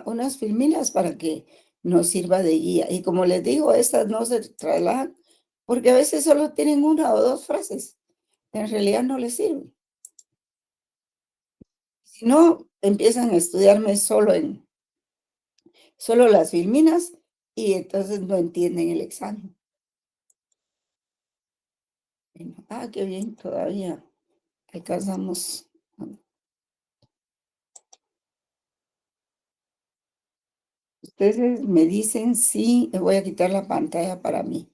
unas filminas para que nos sirva de guía. Y como les digo, estas no se trasladan porque a veces solo tienen una o dos frases. En realidad no les sirven. Si no, empiezan a estudiarme solo las filminas y entonces no entienden el examen. Bueno, qué bien, todavía alcanzamos. Ustedes me dicen si voy a quitar la pantalla para mí.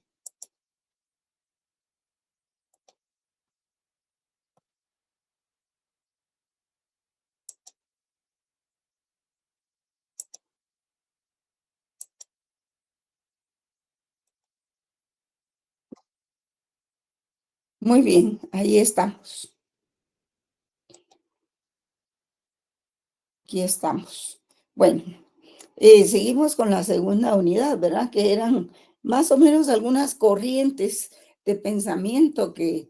Muy bien, ahí estamos. Aquí estamos. Bueno, seguimos con la segunda unidad, ¿verdad? Que eran más o menos algunas corrientes de pensamiento que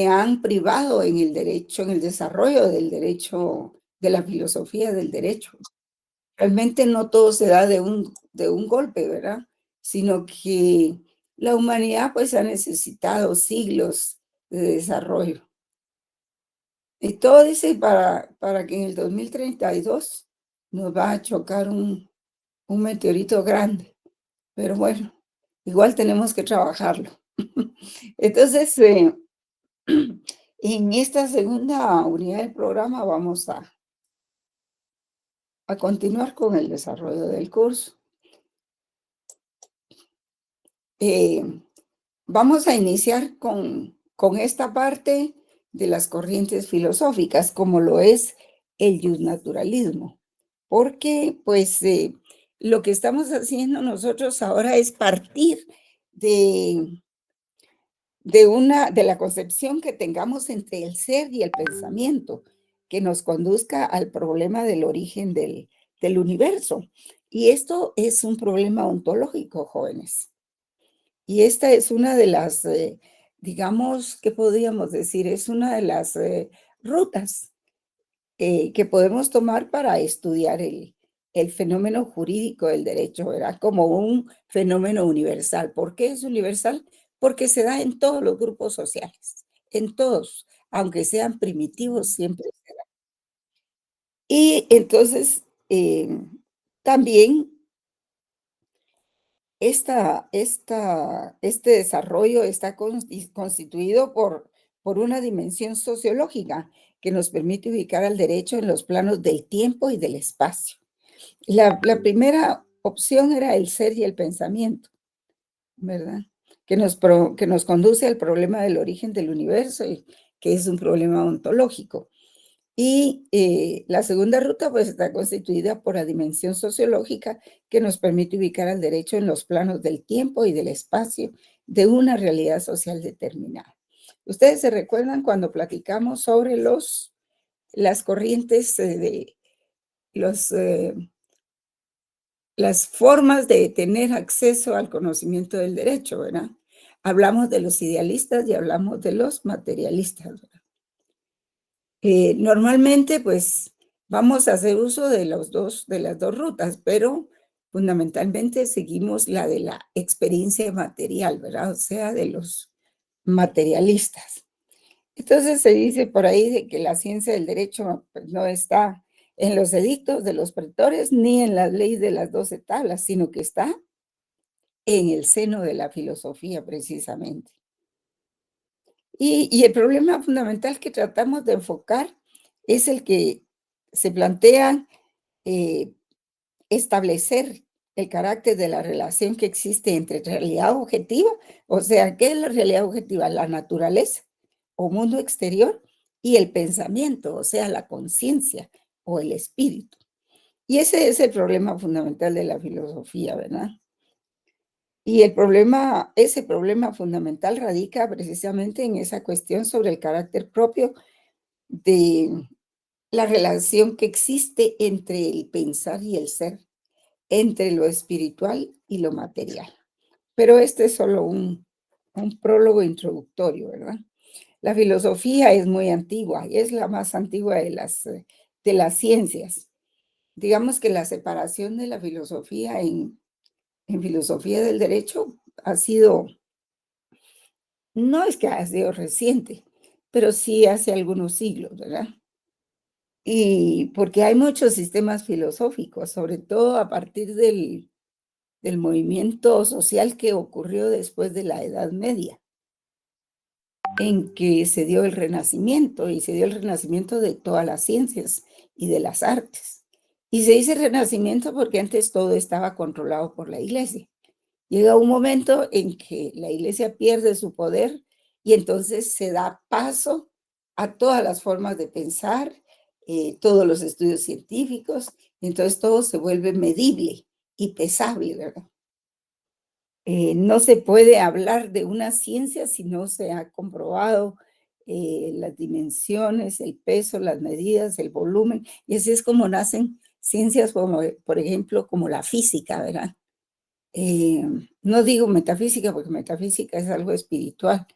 han privado en el derecho, en el desarrollo del derecho, de la filosofía del derecho. Realmente no todo se da de un golpe, ¿verdad? Sino que la humanidad pues ha necesitado siglos de desarrollo. Y todo dice para que en el 2032 nos va a chocar un meteorito grande, pero bueno, igual tenemos que trabajarlo. Entonces, en esta segunda unidad del programa vamos a continuar con el desarrollo del curso. Eh, Vamos a iniciar con esta parte de las corrientes filosóficas, como lo es el justnaturalismo, porque pues lo que estamos haciendo nosotros ahora es partir de, de la concepción que tengamos entre el ser y el pensamiento, que nos conduzca al problema del origen del universo. Y esto es un problema ontológico, jóvenes. Y esta es una de las, digamos, ¿qué podríamos decir? Es una de las rutas que podemos tomar para estudiar el fenómeno jurídico del derecho, ¿verdad? Como un fenómeno universal. ¿Por qué es universal? Porque se da en todos los grupos sociales, en todos, aunque sean primitivos, siempre se da. Y entonces, también este desarrollo está constituido por una dimensión sociológica que nos permite ubicar al derecho en los planos del tiempo y del espacio. La primera opción era el ser y el pensamiento, ¿verdad? Que nos conduce al problema del origen del universo, y que es un problema ontológico. Y la segunda ruta pues está constituida por la dimensión sociológica que nos permite ubicar al derecho en los planos del tiempo y del espacio de una realidad social determinada. Ustedes se recuerdan cuando platicamos sobre las corrientes de los, las formas de tener acceso al conocimiento del derecho, ¿verdad? Hablamos de los idealistas y hablamos de los materialistas, ¿verdad? Normalmente, pues, vamos a hacer uso de las dos rutas, pero fundamentalmente seguimos la de la experiencia material, ¿verdad? O sea, de los materialistas. Entonces se dice por ahí de que la ciencia del derecho pues, no está en los edictos de los pretores ni en las leyes de las 12 tablas, sino que está en el seno de la filosofía precisamente. Y el problema fundamental que tratamos de enfocar es el que se plantea eh, establecer el carácter de la relación que existe entre realidad objetiva, o sea, ¿qué es la realidad objetiva? La naturaleza o mundo exterior y el pensamiento, o sea, la conciencia o el espíritu. Y ese es el problema fundamental de la filosofía, ¿verdad? Y ese problema fundamental radica precisamente en esa cuestión sobre el carácter propio de la relación que existe entre el pensar y el ser, entre lo espiritual y lo material. Pero este es solo un prólogo introductorio, ¿verdad? La filosofía es muy antigua y es la más antigua de las ciencias. digamos que la separación de la filosofía en filosofía del derecho ha sido, no es que ha sido reciente, pero sí hace algunos siglos, ¿verdad? Y porque hay muchos sistemas filosóficos, sobre todo a partir del movimiento social que ocurrió después de la Edad Media, en que se dio el Renacimiento, y se dio el renacimiento de todas las ciencias y de las artes. Y se dice Renacimiento porque antes todo estaba controlado por la Iglesia. Llega un momento en que la Iglesia pierde su poder y entonces se da paso a todas las formas de pensar, todos los estudios científicos, y entonces todo se vuelve medible y pesable, ¿verdad? No se puede hablar de una ciencia si no se ha comprobado las dimensiones, el peso, las medidas, el volumen, y así es como nacen ciencias como, por ejemplo, como la física, ¿verdad? Eh, no digo metafísica porque metafísica es algo espiritual,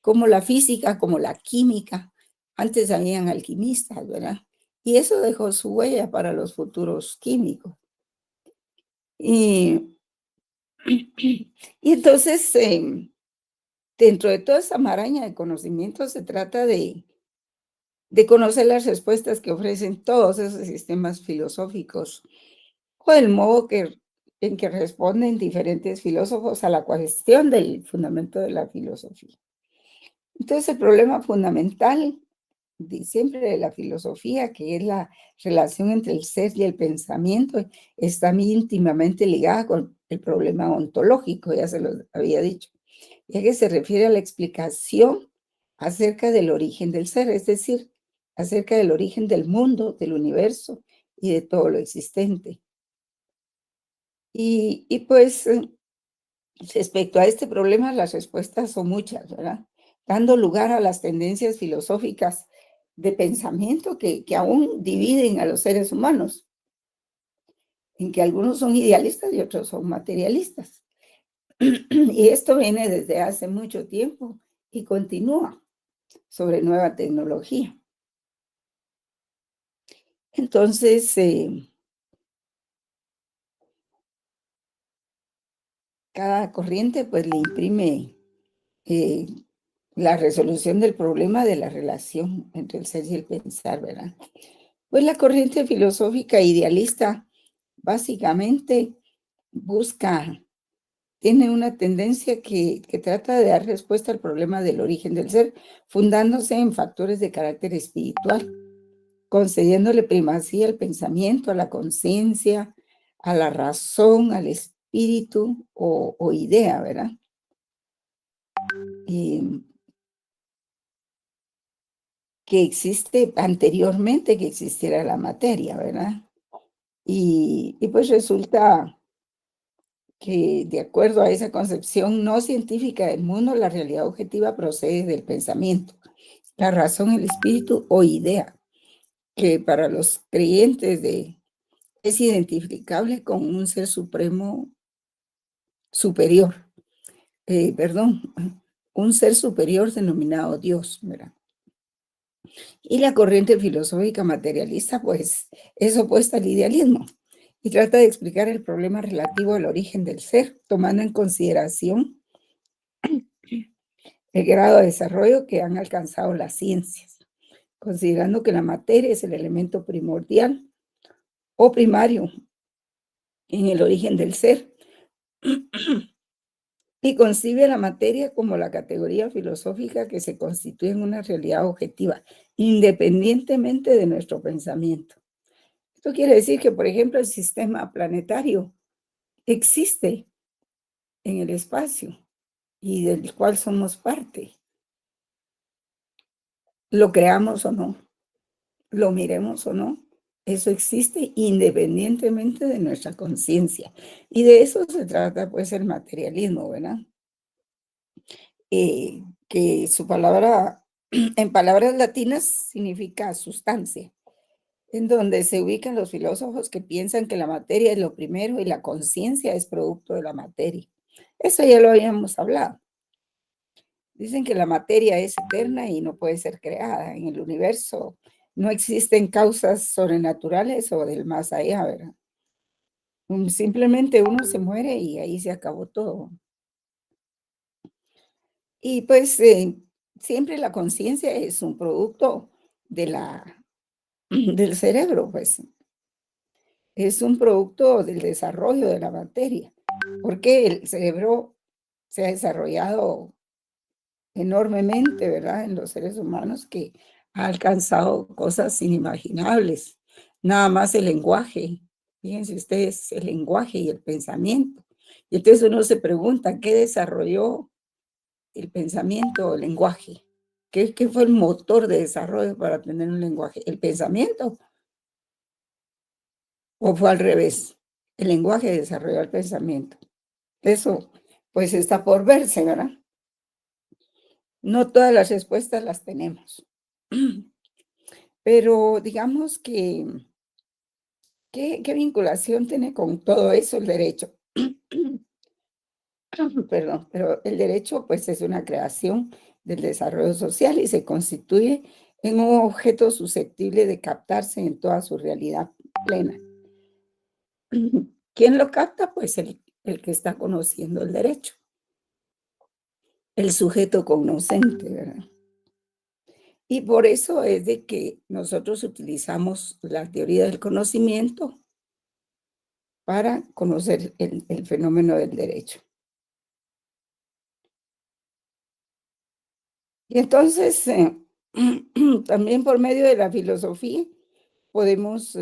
como la física, como la química. Antes habían alquimistas, ¿verdad? Y eso dejó su huella para los futuros químicos. Y, y entonces, dentro de toda esa maraña de conocimientos, se trata de conocer las respuestas que ofrecen todos esos sistemas filosóficos o el modo en que responden diferentes filósofos a la cuestión del fundamento de la filosofía. Entonces, el problema fundamental de siempre de la filosofía, que es la relación entre el ser y el pensamiento, está muy íntimamente ligada con el problema ontológico, ya se lo había dicho, ya que se refiere a la explicación acerca del origen del ser, es decir, acerca del origen del mundo, del universo y de todo lo existente. Y pues respecto a este problema, las respuestas son muchas, ¿verdad? Dando lugar a las tendencias filosóficas de pensamiento que aún dividen a los seres humanos, en que algunos son idealistas y otros son materialistas. Y esto viene desde hace mucho tiempo y continúa sobre nueva tecnología. Entonces, cada corriente pues le imprime eh, la resolución del problema de la relación entre el ser y el pensar, ¿verdad? Pues la corriente filosófica idealista básicamente busca, tiene una tendencia que trata de dar respuesta al problema del origen del ser, fundándose en factores de carácter espiritual, concediéndole primacía al pensamiento, a la conciencia, a la razón, al espíritu o idea, ¿verdad? Y que existe anteriormente que existiera la materia, ¿verdad? Y pues resulta que de acuerdo a esa concepción no científica del mundo, la realidad objetiva procede del pensamiento, la razón, el espíritu o idea, que para los creyentes es identificable con un ser supremo superior, perdón, un ser superior denominado Dios, ¿verdad? Y la corriente filosófica materialista, pues, es opuesta al idealismo y trata de explicar el problema relativo al origen del ser, tomando en consideración el grado de desarrollo que han alcanzado las ciencias, considerando que la materia es el elemento primordial o primario en el origen del ser y concibe la materia como la categoría filosófica que se constituye en una realidad objetiva, independientemente de nuestro pensamiento. Esto quiere decir que, por ejemplo, el sistema planetario existe en el espacio y del cual somos parte, lo creamos o no. Lo miremos o no, eso existe independientemente de nuestra conciencia. Y de eso se trata, pues, el materialismo, ¿verdad? Que su palabra, en palabras latinas, significa sustancia, en donde se ubican los filósofos que piensan que la materia es lo primero y la conciencia es producto de la materia. Eso ya lo habíamos hablado. Dicen que la materia es eterna y no puede ser creada. En el universo no existen causas sobrenaturales o del más allá, ¿verdad? Simplemente uno se muere y ahí se acabó todo. Y pues siempre la conciencia es un producto de del cerebro, pues es un producto del desarrollo de la materia, porque el cerebro se ha desarrollado enormemente, ¿verdad? En los seres humanos que ha alcanzado cosas inimaginables. Nada más el lenguaje, fíjense ustedes, el lenguaje y el pensamiento. Y entonces uno se pregunta, ¿qué desarrolló el pensamiento o el lenguaje? ¿Qué fue el motor de desarrollo para tener un lenguaje? ¿El pensamiento o fue al revés? El lenguaje desarrolló el pensamiento. Eso, pues está por verse, ¿verdad? No todas las respuestas las tenemos. Pero digamos que, ¿qué vinculación tiene con todo eso el derecho? Perdón, pero el derecho pues es una creación del desarrollo social y se constituye en un objeto susceptible de captarse en toda su realidad plena. ¿Quién lo capta? Pues el que está conociendo el derecho, el sujeto cognoscente, ¿verdad? Y por eso es de que nosotros utilizamos la teoría del conocimiento para conocer el fenómeno del derecho. Y entonces, también por medio de la filosofía podemos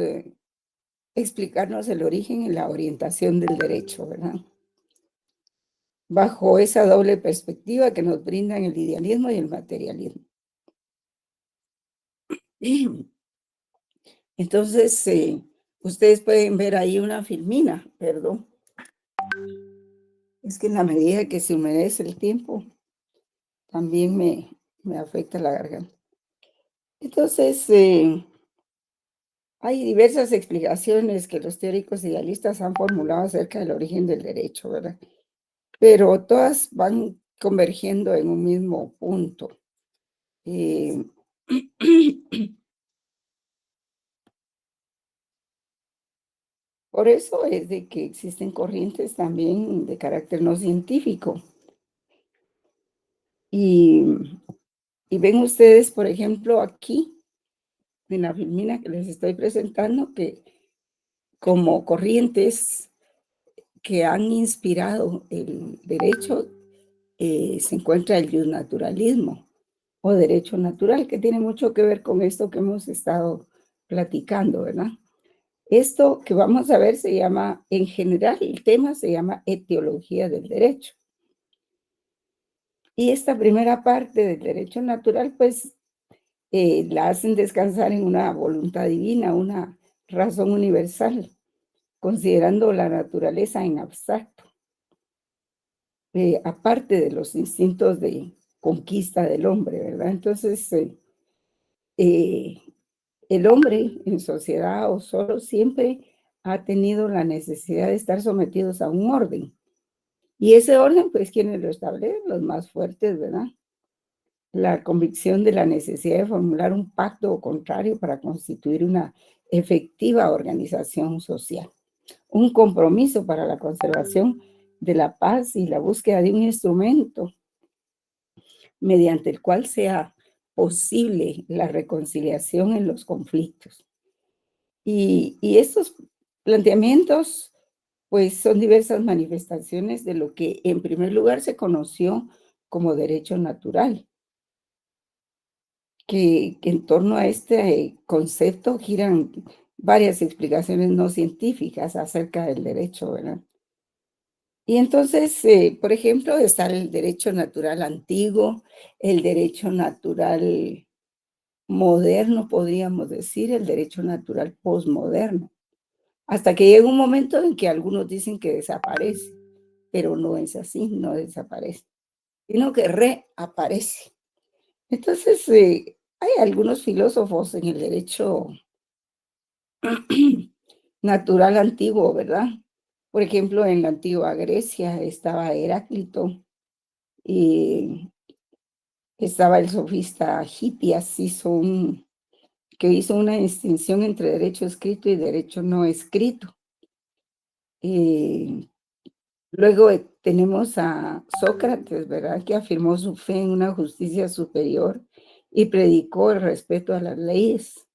explicarnos el origen y la orientación del derecho, ¿verdad? Bajo esa doble perspectiva que nos brindan el idealismo y el materialismo. Entonces, ustedes pueden ver ahí una filmina, perdón. Es que en la medida que se humedece el tiempo, también me afecta la garganta. Entonces, hay diversas explicaciones que los teóricos idealistas han formulado acerca del origen del derecho, ¿verdad? Pero todas van convergiendo en un mismo punto. Eh, por eso es de que existen corrientes también de carácter no científico. Y, y ven ustedes, por ejemplo, aquí en la filmina que les estoy presentando, que como corrientes que han inspirado el derecho, se encuentra el naturalismo o derecho natural, que tiene mucho que ver con esto que hemos estado platicando, ¿verdad? Esto que vamos a ver se llama, en general, el tema se llama etiología del derecho. Y esta primera parte del derecho natural, pues, la hacen descansar en una voluntad divina, una razón universal, considerando la naturaleza en abstracto, aparte de los instintos de conquista del hombre, ¿verdad? Entonces, eh, el hombre en sociedad o solo siempre ha tenido la necesidad de estar sometidos a un orden. Y ese orden, pues, ¿quiénes lo establecen? Los más fuertes, ¿verdad? La convicción de la necesidad de formular un pacto o contrario para constituir una efectiva organización social. Un compromiso para la conservación de la paz y la búsqueda de un instrumento mediante el cual sea posible la reconciliación en los conflictos. Y estos planteamientos, pues, son diversas manifestaciones de lo que en primer lugar se conoció como derecho natural, que en torno a este concepto giran varias explicaciones no científicas acerca del derecho, ¿verdad? Y entonces, por ejemplo, está el derecho natural antiguo, el derecho natural moderno, podríamos decir, el derecho natural posmoderno. Hasta que llega un momento en que algunos dicen que desaparece, pero no es así, no desaparece, sino que reaparece. Entonces, hay algunos filósofos en el derecho natural antiguo, ¿verdad? Por ejemplo, en la antigua Grecia estaba Heráclito y estaba el sofista Hippias, hizo que hizo una distinción entre derecho escrito y derecho no escrito. Eh, Luego tenemos a Sócrates, ¿verdad? Que afirmó su fe en una justicia superior y predicó el respeto a las leyes,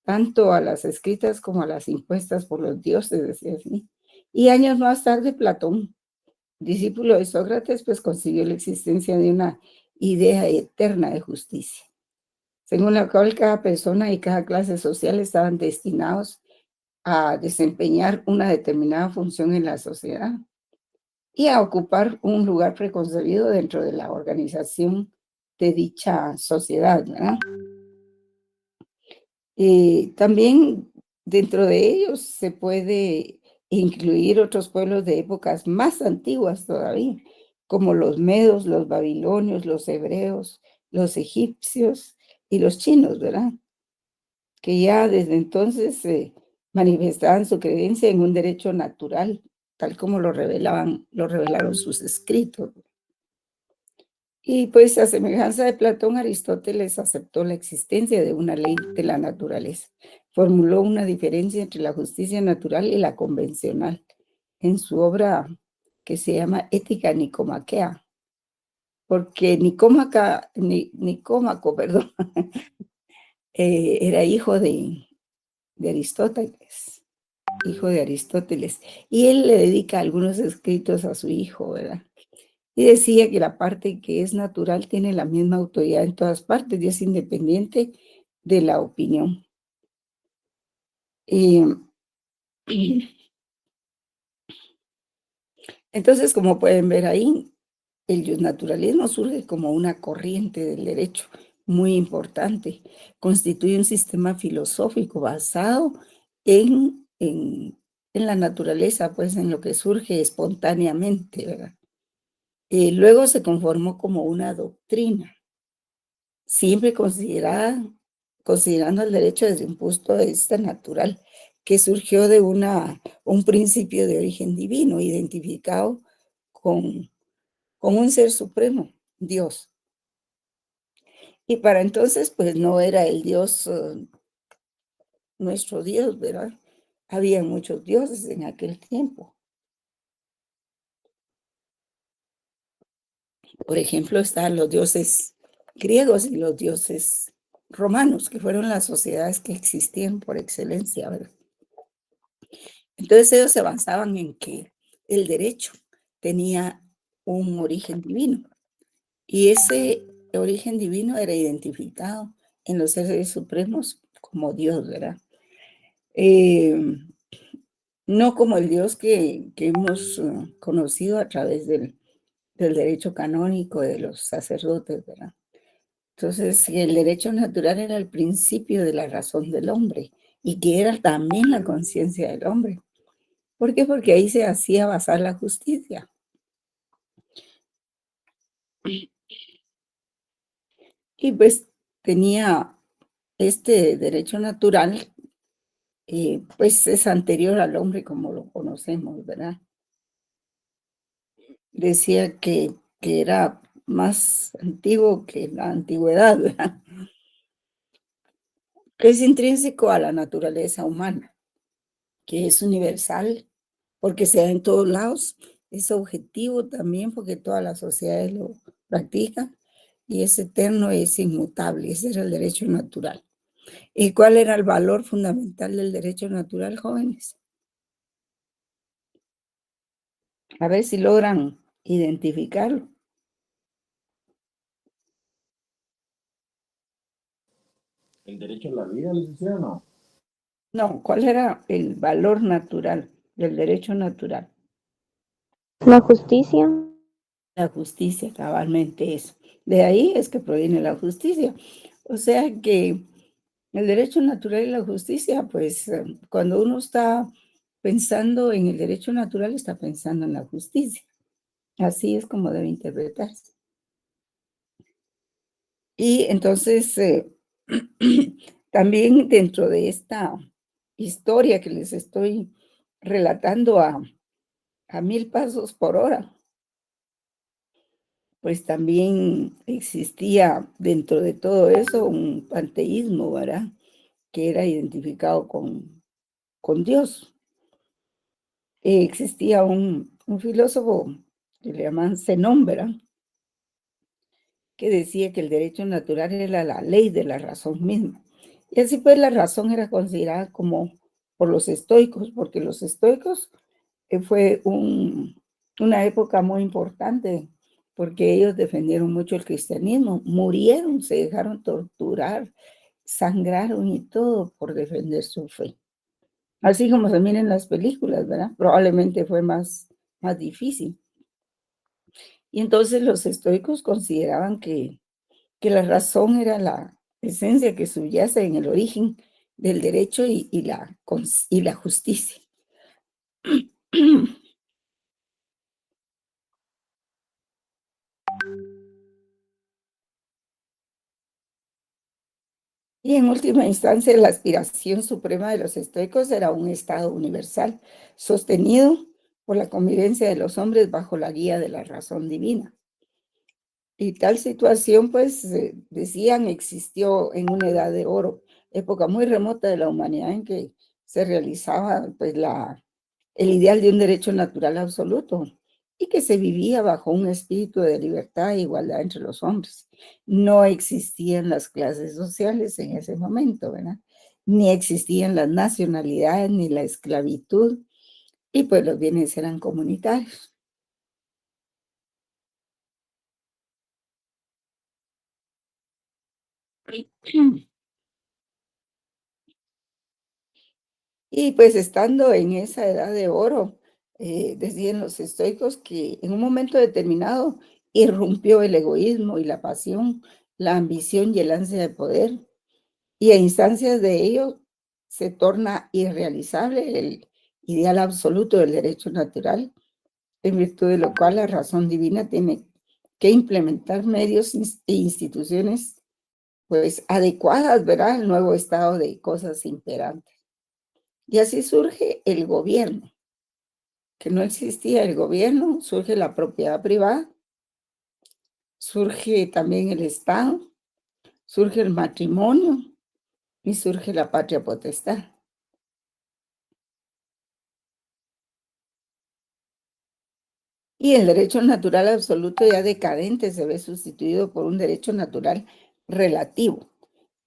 tanto a las escritas como a las impuestas por los dioses, decía así. Y años más tarde, Platón, discípulo de Sócrates, pues concibió la existencia de una idea eterna de justicia, según la cual cada persona y cada clase social estaban destinados a desempeñar una determinada función en la sociedad y a ocupar un lugar preconcebido dentro de la organización de dicha sociedad, ¿verdad? También dentro de ellos se puede incluir otros pueblos de épocas más antiguas todavía, como los medos, los babilonios, los hebreos, los egipcios y los chinos, ¿verdad? Que ya desde entonces manifestaban su creencia en un derecho natural, tal como lo revelaron sus escritos. Y pues a semejanza de Platón, Aristóteles aceptó la existencia de una ley de la naturaleza. Formuló una diferencia entre la justicia natural y la convencional en su obra que se llama Ética Nicomaquea, porque Nicómaco, perdón, era Aristóteles, hijo de Aristóteles, y él le dedica algunos escritos a su hijo, ¿verdad? Y decía que la parte que es natural tiene la misma autoridad en todas partes y es independiente de la opinión. Eh, entonces, como pueden ver ahí, el naturalismo surge como una corriente del derecho muy importante. Constituye un sistema filosófico basado en la naturaleza, pues en lo que surge espontáneamente, ¿verdad? Luego se conformó como una doctrina siempre considerando el derecho desde un punto de vista natural, que surgió de un principio de origen divino, identificado con, con un ser supremo, Dios. Y para entonces, pues no era el Dios, nuestro Dios, ¿verdad? Había muchos dioses en aquel tiempo. Por ejemplo, estaban los dioses griegos y los dioses romanos, que fueron las sociedades que existían por excelencia, ¿verdad? Entonces ellos se avanzaban en que el derecho tenía un origen divino y ese origen divino era identificado en los seres supremos como Dios, ¿verdad? Eh, no como el Dios que hemos conocido a través del derecho canónico de los sacerdotes, ¿verdad? Entonces, el derecho natural era el principio de la razón del hombre y que era también la conciencia del hombre. ¿Por qué? Porque ahí se hacía basar la justicia. Y pues tenía este derecho natural, pues es anterior al hombre como lo conocemos, ¿verdad? Decía que era más antiguo que la antigüedad, ¿verdad? Es intrínseco a la naturaleza humana, que es universal, porque se da en todos lados, es objetivo también porque todas las sociedades lo practican, y es eterno, es inmutable, ese era el derecho natural. ¿Y cuál era el valor fundamental del derecho natural, jóvenes? A ver si logran identificarlo. ¿El derecho a la vida, licenciado, no? No, ¿cuál era el valor natural del derecho natural? La justicia. La justicia, cabalmente eso. De ahí es que proviene la justicia. O sea que el derecho natural y la justicia, pues cuando uno está pensando en el derecho natural, está pensando en la justicia. Así es como debe interpretarse. Y entonces, también dentro de esta historia que les estoy relatando a 1000 pasos por hora, pues también existía dentro de todo eso un panteísmo, ¿verdad? que era identificado con Dios. Existía un filósofo que le llaman Zenón, ¿verdad? Que decía que el derecho natural era la ley de la razón misma. Y así pues la razón era considerada como por los estoicos, porque los estoicos fue una época muy importante, porque ellos defendieron mucho el cristianismo, murieron, se dejaron torturar, sangraron y todo por defender su fe. Así como se miran en las películas, ¿verdad? Probablemente fue más difícil. Y entonces los estoicos consideraban que la razón era la esencia que subyace en el origen del derecho y la justicia. Y en última instancia, la aspiración suprema de los estoicos era un Estado universal, sostenido por la convivencia de los hombres bajo la guía de la razón divina. Y tal situación, pues, decían, existió en una edad de oro, época muy remota de la humanidad en que se realizaba, pues, el ideal de un derecho natural absoluto y que se vivía bajo un espíritu de libertad e igualdad entre los hombres. No existían las clases sociales en ese momento, ¿verdad? Ni existían las nacionalidades ni la esclavitud y pues los bienes eran comunitarios. Y pues estando en esa edad de oro, decían los estoicos que en un momento determinado irrumpió el egoísmo y la pasión, la ambición y el ansia de poder, y a instancias de ello se torna irrealizable el ideal absoluto del derecho natural, en virtud de lo cual la razón divina tiene que implementar medios e instituciones pues adecuadas, ¿verdad?, al nuevo estado de cosas imperantes. Y así surge el gobierno, que no existía el gobierno, surge la propiedad privada, surge también el Estado, surge el matrimonio y surge la patria potestad. Y el derecho natural absoluto ya decadente se ve sustituido por un derecho natural relativo,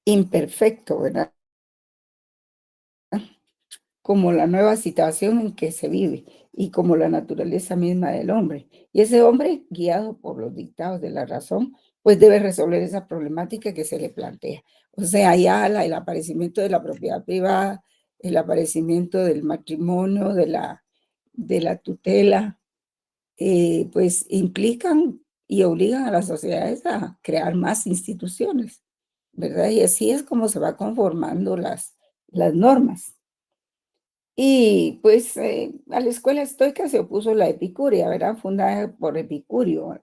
imperfecto, ¿verdad? Como la nueva situación en que se vive y como la naturaleza misma del hombre. Y ese hombre, guiado por los dictados de la razón, pues debe resolver esa problemática que se le plantea. O sea, ya el aparecimiento de la propiedad privada, el aparecimiento del matrimonio, de la tutela, pues implican y obligan a las sociedades a crear más instituciones, ¿verdad? Y así es como se va conformando las normas. Y pues a la escuela estoica se opuso la epicuria, ¿verdad? Fundada por Epicurio,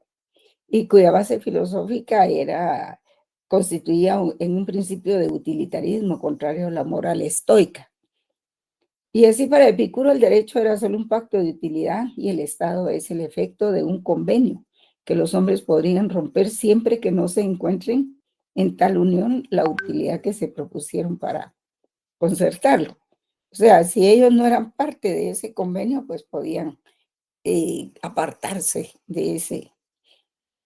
y cuya base filosófica constituía en un principio de utilitarismo contrario a la moral estoica. Y así para Epicuro el derecho era solo un pacto de utilidad y el Estado es el efecto de un convenio que los hombres podrían romper siempre que no se encuentren en tal unión la utilidad que se propusieron para concertarlo. O sea, si ellos no eran parte de ese convenio, pues podían apartarse de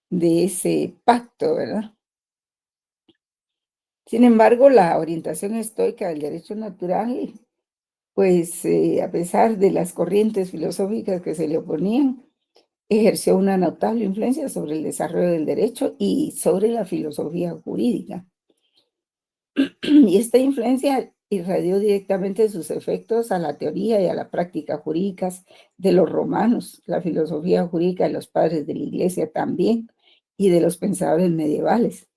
ese pacto, ¿verdad? Sin embargo, la orientación estoica del derecho natural, pues a pesar de las corrientes filosóficas que se le oponían, ejerció una notable influencia sobre el desarrollo del derecho y sobre la filosofía jurídica. Y esta influencia irradió directamente sus efectos a la teoría y a la práctica jurídicas de los romanos, la filosofía jurídica de los padres de la Iglesia también, y de los pensadores medievales,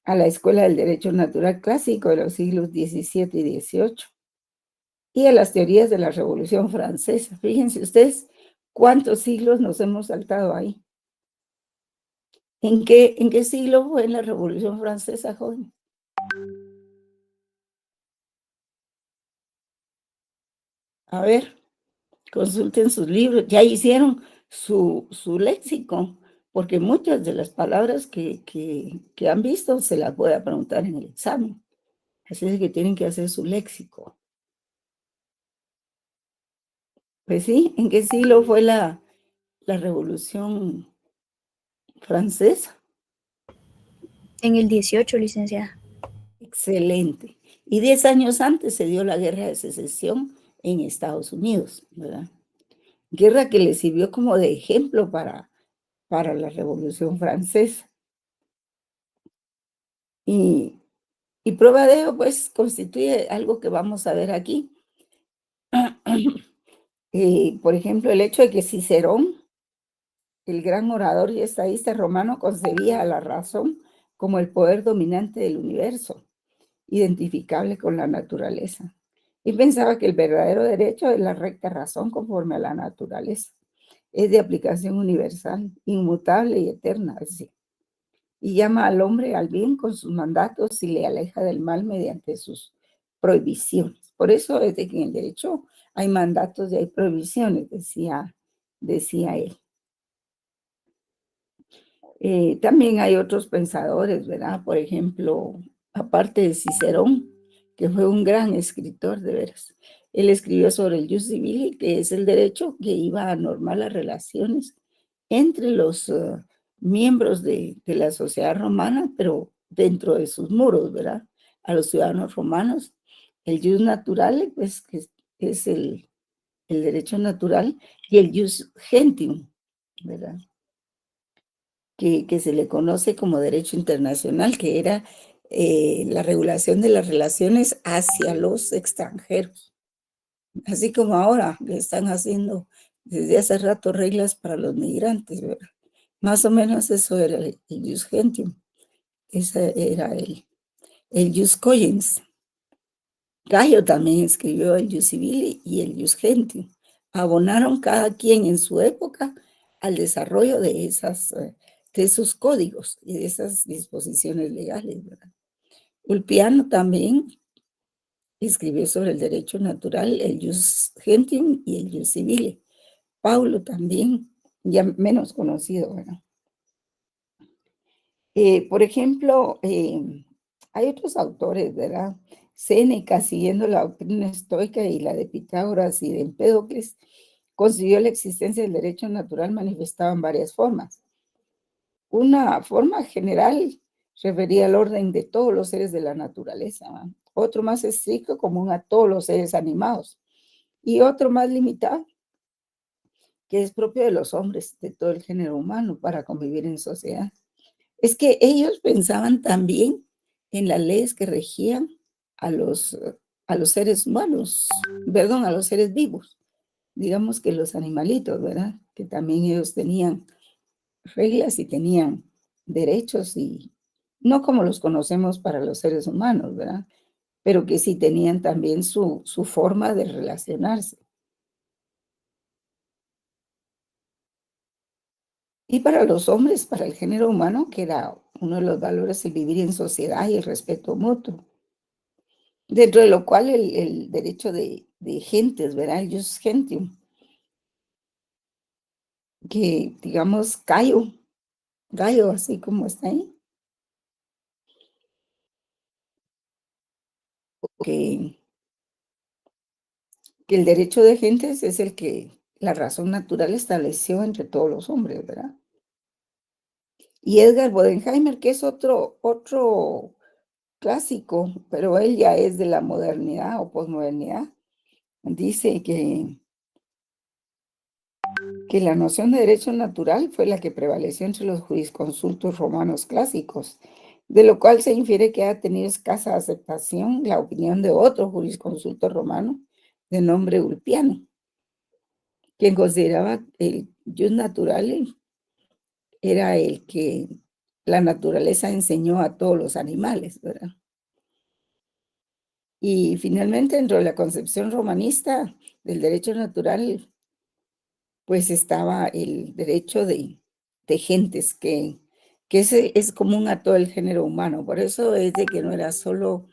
a la escuela del derecho natural clásico de los siglos XVII y XVIII, y a las teorías de la Revolución Francesa. Fíjense ustedes cuántos siglos nos hemos saltado ahí. ¿En qué siglo fue la Revolución Francesa, joven? A ver, consulten sus libros, ya hicieron su léxico, porque muchas de las palabras que han visto se las voy a preguntar en el examen. Así es que tienen que hacer su léxico. Pues sí, ¿en qué siglo fue la Revolución Francesa? En el 18, licenciada. Excelente. Y 10 años antes se dio la Guerra de Secesión en Estados Unidos, ¿verdad? Guerra que le sirvió como de ejemplo para la Revolución Francesa. Y prueba de ello, pues, constituye algo que vamos a ver aquí. Por ejemplo, el hecho de que Cicerón, el gran orador y estadista romano, concebía a la razón como el poder dominante del universo, identificable con la naturaleza. Y pensaba que el verdadero derecho es la recta razón conforme a la naturaleza. Es de aplicación universal, inmutable y eterna, así. Y llama al hombre al bien con sus mandatos y le aleja del mal mediante sus prohibiciones. Por eso es de que en el derecho hay mandatos y hay prohibiciones, decía él. También hay otros pensadores, ¿verdad? Por ejemplo, aparte de Cicerón, que fue un gran escritor, de veras. Él escribió sobre el jus civili, que es el derecho que iba a normar las relaciones entre los miembros de la sociedad romana, pero dentro de sus muros, ¿verdad? A los ciudadanos romanos. El jus naturale, pues, que es el derecho natural, y el jus gentium, ¿verdad? Que se le conoce como derecho internacional, que era la regulación de las relaciones hacia los extranjeros. Así como ahora que están haciendo desde hace rato reglas para los migrantes, ¿verdad? Más o menos eso era el jus gentium, ese era el jus cogens. Gallo también escribió el jus civili y el jus gentium. Abonaron cada quien en su época al desarrollo de esos códigos y de esas disposiciones legales, ¿verdad? Ulpiano también escribió sobre el derecho natural, el jus gentium y el jus civili. Paulo también, ya menos conocido, ¿verdad? Por ejemplo, hay otros autores, ¿verdad? Séneca, siguiendo la doctrina estoica y la de Pitágoras y de Empédocles, consiguió la existencia del derecho natural manifestado en varias formas. Una forma general refería al orden de todos los seres de la naturaleza, ¿verdad? Otro más estricto, común a todos los seres animados, y otro más limitado, que es propio de los hombres, de todo el género humano, para convivir en sociedad. Es que ellos pensaban también en las leyes que regían a los seres humanos, perdón, a los seres vivos, digamos que los animalitos, ¿verdad? Que también ellos tenían reglas y tenían derechos y no como los conocemos para los seres humanos, ¿verdad? Pero que sí tenían también su forma de relacionarse. Y para los hombres, para el género humano, que era uno de los valores el vivir en sociedad y el respeto mutuo. Dentro de lo cual el derecho de gentes, ¿verdad? El jus gentium, que digamos Gallo, así como está ahí, que el derecho de gentes es el que la razón natural estableció entre todos los hombres, ¿verdad? Y Edgar Bodenheimer, que es otro clásico, pero él ya es de la modernidad o posmodernidad, dice que la noción de derecho natural fue la que prevaleció entre los jurisconsultos romanos clásicos, de lo cual se infiere que ha tenido escasa aceptación la opinión de otro jurisconsulto romano de nombre Ulpiano, quien consideraba el jus naturale era el que la naturaleza enseñó a todos los animales, ¿verdad? Y finalmente, dentro de la concepción romanista del derecho natural, pues estaba el derecho de gentes, que ese es común a todo el género humano. Por eso es de que no era solo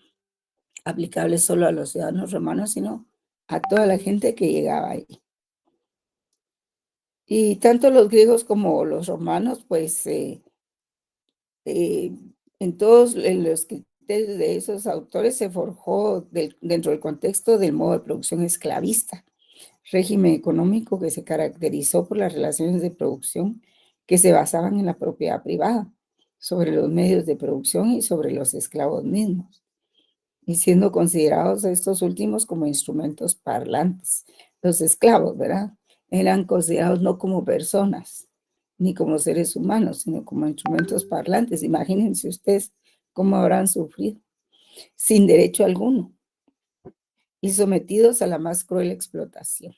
aplicable solo a los ciudadanos romanos, sino a toda la gente que llegaba ahí. Y tanto los griegos como los romanos, pues en todos los de esos autores se forjó dentro del contexto del modo de producción esclavista, régimen económico que se caracterizó por las relaciones de producción que se basaban en la propiedad privada, sobre los medios de producción y sobre los esclavos mismos, y siendo considerados estos últimos como instrumentos parlantes. Los esclavos, ¿verdad? Eran considerados no como personas, ni como seres humanos, sino como instrumentos parlantes. Imagínense ustedes cómo habrán sufrido, sin derecho alguno, y sometidos a la más cruel explotación.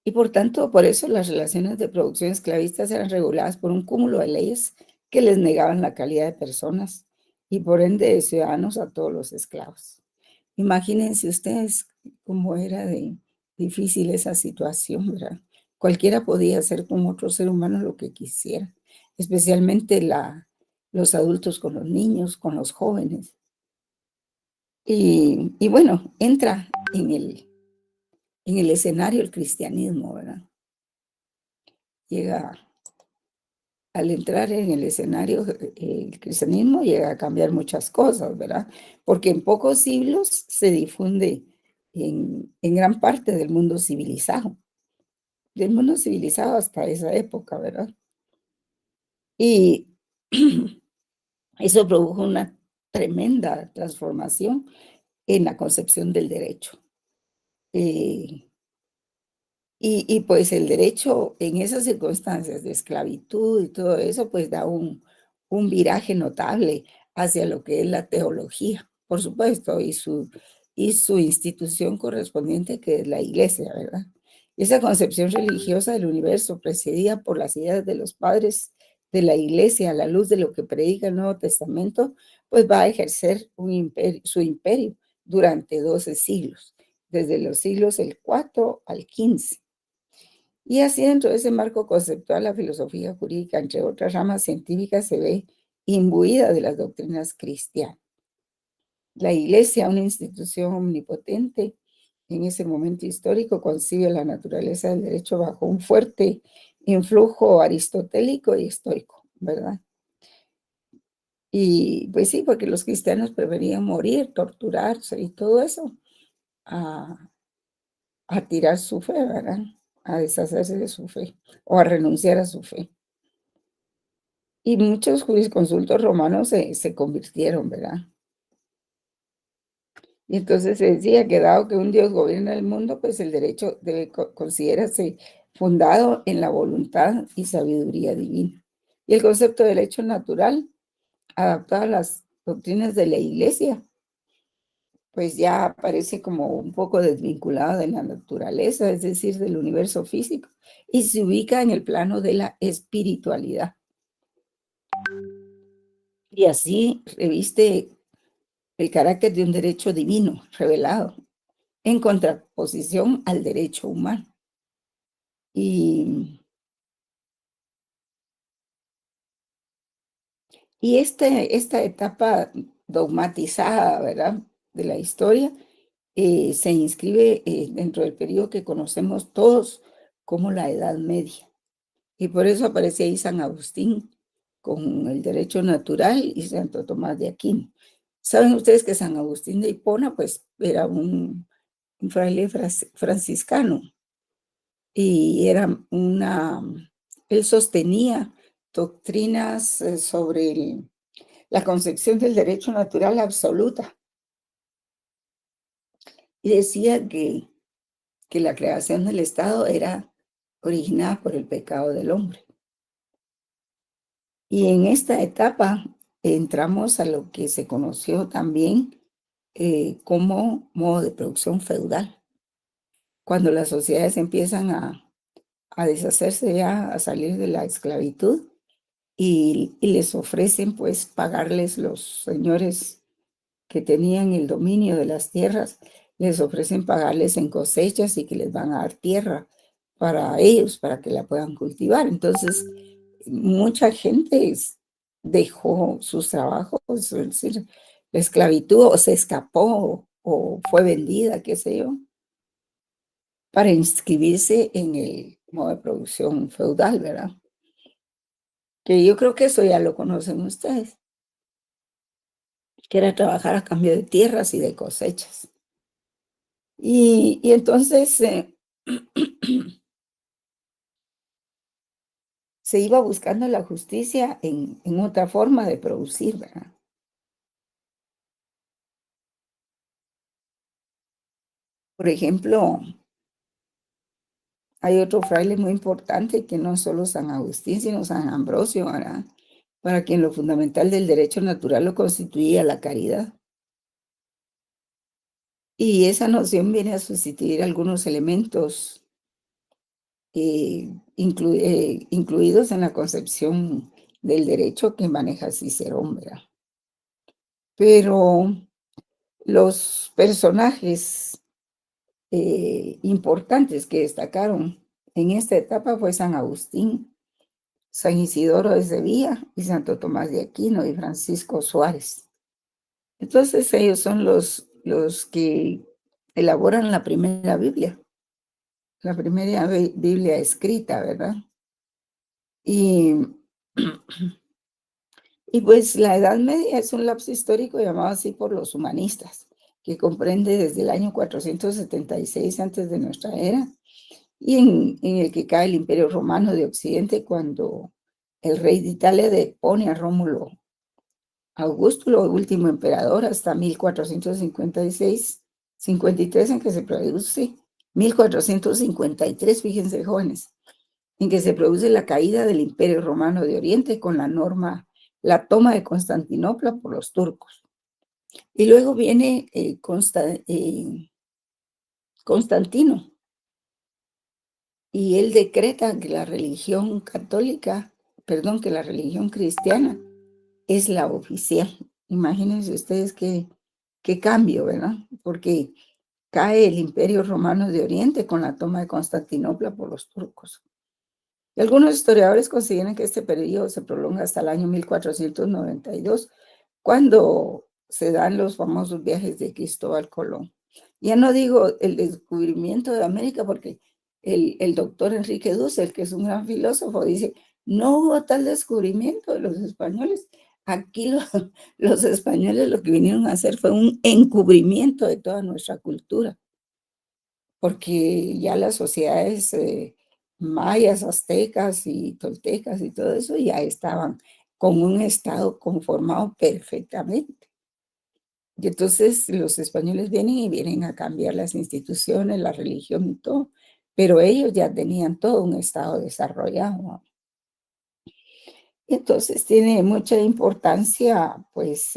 Y por tanto, por eso las relaciones de producción esclavistas eran reguladas por un cúmulo de leyes que les negaban la calidad de personas y por ende de ciudadanos a todos los esclavos. Imagínense ustedes cómo era de difícil esa situación, ¿verdad? Cualquiera podía hacer con otro ser humano lo que quisiera, especialmente los adultos con los niños, con los jóvenes. Y bueno, entra en el escenario el cristianismo, ¿verdad? Llega, al entrar en el escenario, el cristianismo llega a cambiar muchas cosas, ¿verdad? Porque en pocos siglos se difunde en gran parte del mundo civilizado hasta esa época, ¿verdad? Y eso produjo una tremenda transformación en la concepción del derecho. Y pues el derecho en esas circunstancias de esclavitud y todo eso, pues da un viraje notable hacia lo que es la teología, por supuesto, y su institución correspondiente, que es la iglesia, ¿verdad? Esa concepción religiosa del universo, precedida por las ideas de los padres de la iglesia, a la luz de lo que predica el Nuevo Testamento, pues va a ejercer su imperio durante 12 siglos, desde los siglos del 4 al 15. Y así dentro de ese marco conceptual, la filosofía jurídica, entre otras ramas científicas, se ve imbuida de las doctrinas cristianas. La Iglesia, una institución omnipotente, en ese momento histórico concibe la naturaleza del derecho bajo un fuerte influjo aristotélico y estoico, ¿verdad? Y pues sí, porque los cristianos preferían morir, torturarse y todo eso a tirar su fe, ¿verdad? A deshacerse de su fe o a renunciar a su fe. Y muchos jurisconsultos romanos se convirtieron, ¿verdad? Y entonces se decía que dado que un Dios gobierna el mundo, pues el derecho debe considerarse fundado en la voluntad y sabiduría divina. Y el concepto de derecho natural, adaptado a las doctrinas de la Iglesia, pues ya aparece como un poco desvinculado de la naturaleza, es decir, del universo físico, y se ubica en el plano de la espiritualidad. Y así reviste el carácter de un derecho divino revelado en contraposición al derecho humano. Y esta etapa dogmatizada, ¿verdad?, de la historia, se inscribe dentro del periodo que conocemos todos como la Edad Media. Y por eso aparece ahí San Agustín con el derecho natural y Santo Tomás de Aquino. Saben ustedes que San Agustín de Hipona, pues, era un fraile franciscano y él sostenía doctrinas sobre la concepción del derecho natural absoluta y decía que la creación del Estado era originada por el pecado del hombre. Y en esta etapa entramos a lo que se conoció también como modo de producción feudal, cuando las sociedades empiezan a deshacerse ya, a salir de la esclavitud y les ofrecen pues pagarles los señores que tenían el dominio de las tierras, les ofrecen pagarles en cosechas y que les van a dar tierra para ellos, para que la puedan cultivar. Entonces, mucha gente dejó sus trabajos, es decir, la esclavitud o se escapó o fue vendida, qué sé yo, para inscribirse en el modo de producción feudal, ¿verdad? Que yo creo que eso ya lo conocen ustedes. que era trabajar a cambio de tierras y de cosechas. Y entonces se iba buscando la justicia en otra forma de producir, ¿verdad? Por ejemplo, hay otro fraile muy importante que no solo San Agustín, sino San Ambrosio, ¿verdad? Para quien lo fundamental del derecho natural lo constituía la caridad. Y esa noción viene a sustituir algunos elementos incluidos en la concepción del derecho que maneja Cicerón, ¿verdad? Pero los personajes importantes que destacaron en esta etapa fue San Agustín, San Isidoro de Sevilla y Santo Tomás de Aquino y Francisco Suárez. Entonces ellos son los que elaboran la primera Biblia escrita, ¿verdad? Y pues la Edad Media es un lapso histórico llamado así por los humanistas, que comprende desde el año 476 antes de nuestra era, y en el que cae el Imperio Romano de Occidente cuando el rey de Italia depone a Rómulo Augusto, el último emperador, hasta 1453 en que se produce, 1453, fíjense jóvenes, en que se produce la caída del Imperio Romano de Oriente con la toma de Constantinopla por los turcos. Y luego viene Constantino, y él decreta que la religión cristiana es la oficial. Imagínense ustedes qué cambio, ¿verdad? Porque cae el Imperio Romano de Oriente con la toma de Constantinopla por los turcos. Y algunos historiadores consideran que este periodo se prolonga hasta el año 1492, cuando se dan los famosos viajes de Cristóbal Colón. Ya no digo el descubrimiento de América, porque el doctor Enrique Dussel, que es un gran filósofo, dice, no hubo tal descubrimiento de los españoles. Aquí los españoles lo que vinieron a hacer fue un encubrimiento de toda nuestra cultura, porque ya las sociedades mayas, aztecas y toltecas y todo eso ya estaban con un estado conformado perfectamente. Y entonces los españoles vienen a cambiar las instituciones, la religión y todo, pero ellos ya tenían todo un estado desarrollado. Entonces tiene mucha importancia, pues,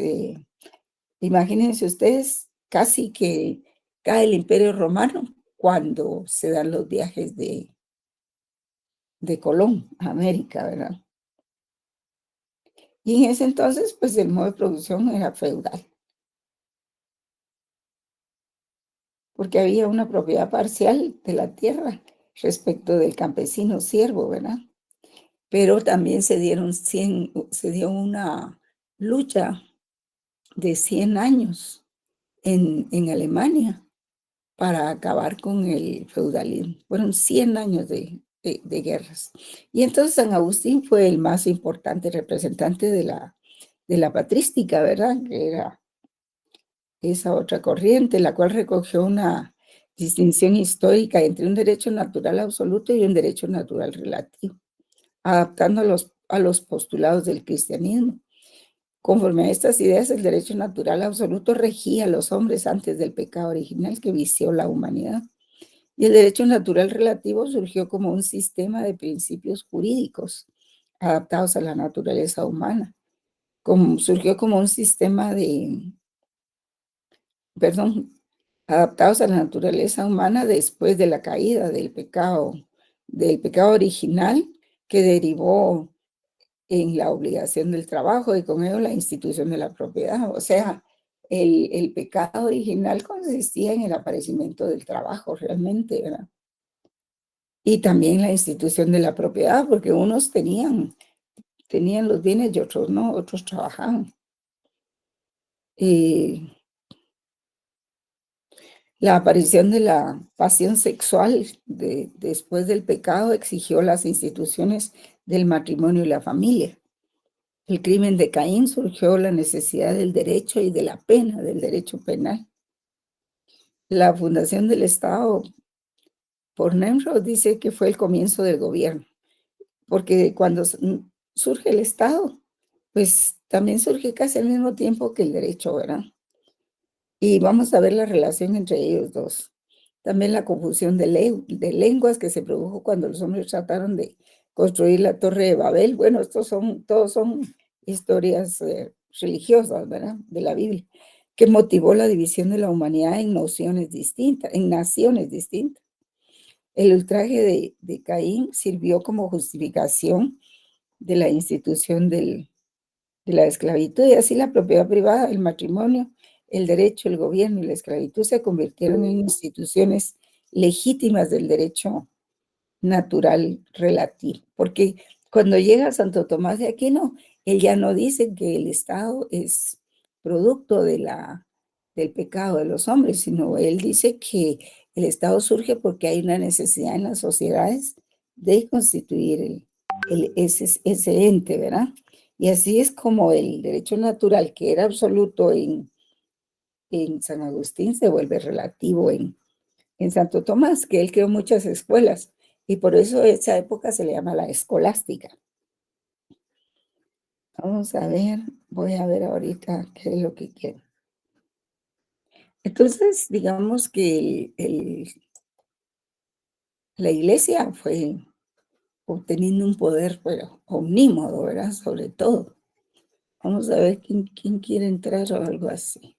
imagínense ustedes, casi que cae el Imperio Romano cuando se dan los viajes de Colón a América, ¿verdad? Y en ese entonces, pues el modo de producción era feudal, porque había una propiedad parcial de la tierra respecto del campesino siervo, ¿verdad? Pero también se dio una lucha de 100 años en Alemania para acabar con el feudalismo. Fueron 100 años de guerras. Y entonces San Agustín fue el más importante representante de la patrística, ¿verdad? Que era esa otra corriente, la cual recogió una distinción histórica entre un derecho natural absoluto y un derecho natural relativo, adaptando a los postulados del cristianismo. Conforme a estas ideas, el derecho natural absoluto regía a los hombres antes del pecado original que vició la humanidad. Y el derecho natural relativo surgió como un sistema de principios jurídicos adaptados a la naturaleza humana. Surgió como un sistema adaptados a la naturaleza humana después de la caída del pecado original, que derivó en la obligación del trabajo y con ello la institución de la propiedad. O sea, el pecado original consistía en el aparecimiento del trabajo realmente, ¿verdad? Y también la institución de la propiedad, porque unos tenían los bienes y otros no, otros trabajaban. Y la aparición de la pasión sexual después del pecado exigió las instituciones del matrimonio y la familia. el crimen de Caín surgió la necesidad del derecho y de la pena, del derecho penal. La fundación del Estado por Nemrod dice que fue el comienzo del gobierno, porque cuando surge el Estado, pues también surge casi al mismo tiempo que el derecho, ¿verdad? Y vamos a ver la relación entre ellos dos. También la confusión de lenguas que se produjo cuando los hombres trataron de construir la Torre de Babel. Bueno, todos son historias religiosas, ¿verdad? De la Biblia, que motivó la división de la humanidad en naciones distintas. El ultraje de Caín sirvió como justificación de la institución de la esclavitud, y así la propiedad privada, el matrimonio, el derecho, el gobierno y la esclavitud se convirtieron en instituciones legítimas del derecho natural relativo. Porque cuando llega Santo Tomás de Aquino, él ya no dice que el Estado es producto del pecado de los hombres, sino él dice que el Estado surge porque hay una necesidad en las sociedades de constituir ese ente, ¿verdad? Y así es como el derecho natural, que era absoluto en San Agustín, se vuelve relativo en Santo Tomás, que él creó muchas escuelas, y por eso esa época se le llama la escolástica. Vamos a ver, voy a ver ahorita qué es lo que quiero. Entonces, digamos que la iglesia fue obteniendo un poder, pero omnímodo, ¿verdad? Sobre todo. Vamos a ver quién quiere entrar o algo así.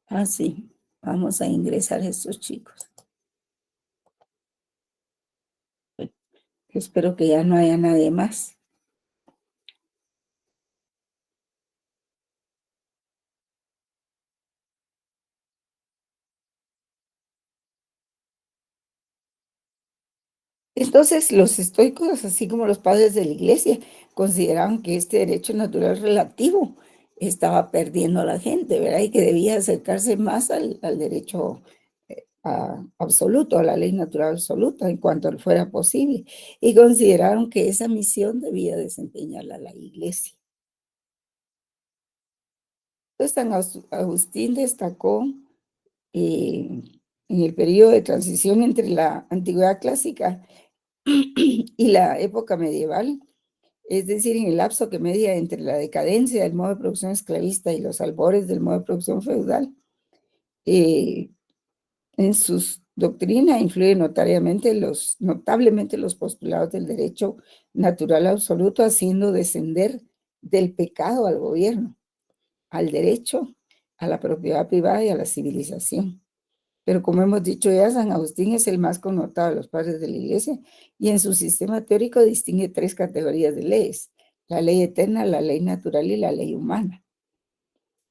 Ah, sí, vamos a ingresar a estos chicos. Espero que ya no haya nadie más. Entonces, los estoicos, así como los padres de la iglesia, consideraban que este derecho natural relativo estaba perdiendo a la gente, ¿verdad? Y que debía acercarse más al derecho absoluto, a la ley natural absoluta, en cuanto fuera posible. Y consideraron que esa misión debía desempeñarla la iglesia. Entonces, San Agustín destacó en el periodo de transición entre la antigüedad clásica y la época medieval, es decir, en el lapso que media entre la decadencia del modo de producción esclavista y los albores del modo de producción feudal, en sus doctrinas influyen notablemente los postulados del derecho natural absoluto, haciendo descender del pecado al gobierno, al derecho, a la propiedad privada y a la civilización. Pero como hemos dicho ya, San Agustín es el más connotado de los padres de la Iglesia, y en su sistema teórico distingue tres categorías de leyes: la ley eterna, la ley natural y la ley humana.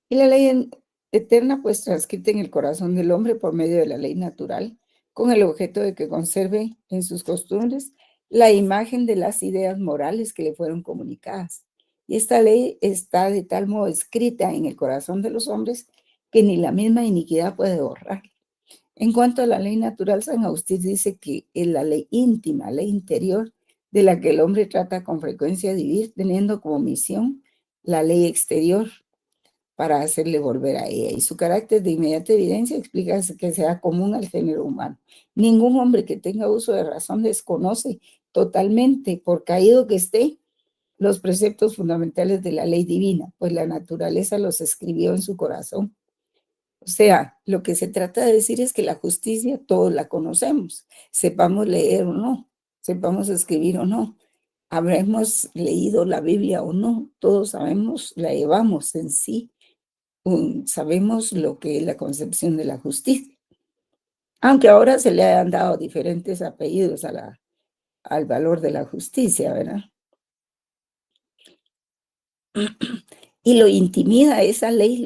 Y la ley eterna, pues transcrita en el corazón del hombre por medio de la ley natural, con el objeto de que conserve en sus costumbres la imagen de las ideas morales que le fueron comunicadas. Y esta ley está de tal modo escrita en el corazón de los hombres que ni la misma iniquidad puede borrar. En cuanto a la ley natural, San Agustín dice que es la ley íntima, ley interior, de la que el hombre trata con frecuencia de vivir, teniendo como misión la ley exterior para hacerle volver a ella. Y su carácter de inmediata evidencia explica que sea común al género humano. Ningún hombre que tenga uso de razón desconoce totalmente, por caído que esté, los preceptos fundamentales de la ley divina, pues la naturaleza los escribió en su corazón. O sea, lo que se trata de decir es que la justicia todos la conocemos, sepamos leer o no, sepamos escribir o no, habremos leído la Biblia o no, todos sabemos, la llevamos en sí, sabemos lo que es la concepción de la justicia. Aunque ahora se le han dado diferentes apellidos al valor de la justicia, ¿verdad? Y lo intimida, esa ley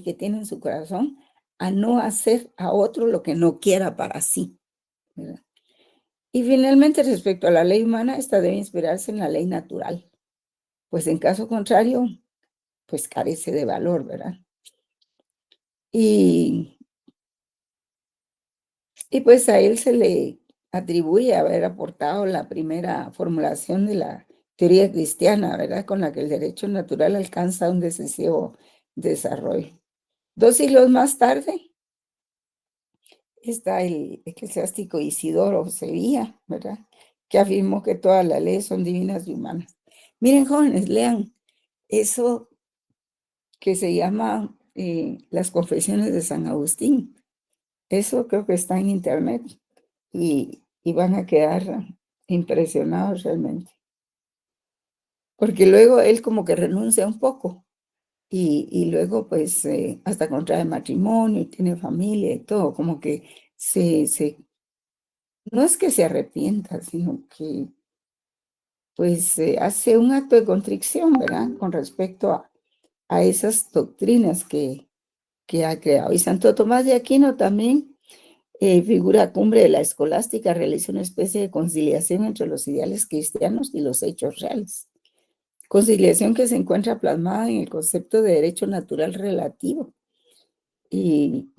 que tiene en su corazón, a no hacer a otro lo que no quiera para sí, ¿verdad? Y finalmente, respecto a la ley humana, esta debe inspirarse en la ley natural, pues en caso contrario, pues carece de valor, ¿verdad? Y pues a él se le atribuye haber aportado la primera formulación de la teoría cristiana, ¿verdad? Con la que el derecho natural alcanza un decisivo desarrollo. 2 siglos más tarde está el eclesiástico Isidoro Sevilla, ¿verdad? Que afirmó que todas las leyes son divinas y humanas. Miren, jóvenes, lean eso que se llama Las Confesiones de San Agustín. Eso creo que está en internet y van a quedar impresionados realmente. Porque luego él como que renuncia un poco y luego pues hasta contrae matrimonio y tiene familia y todo, como que no es que se arrepienta, sino que pues hace un acto de contrición, ¿verdad? Con respecto a esas doctrinas que ha creado. Y Santo Tomás de Aquino también, figura cumbre de la escolástica, realiza una especie de conciliación entre los ideales cristianos y los hechos reales. Conciliación que se encuentra plasmada en el concepto de derecho natural relativo y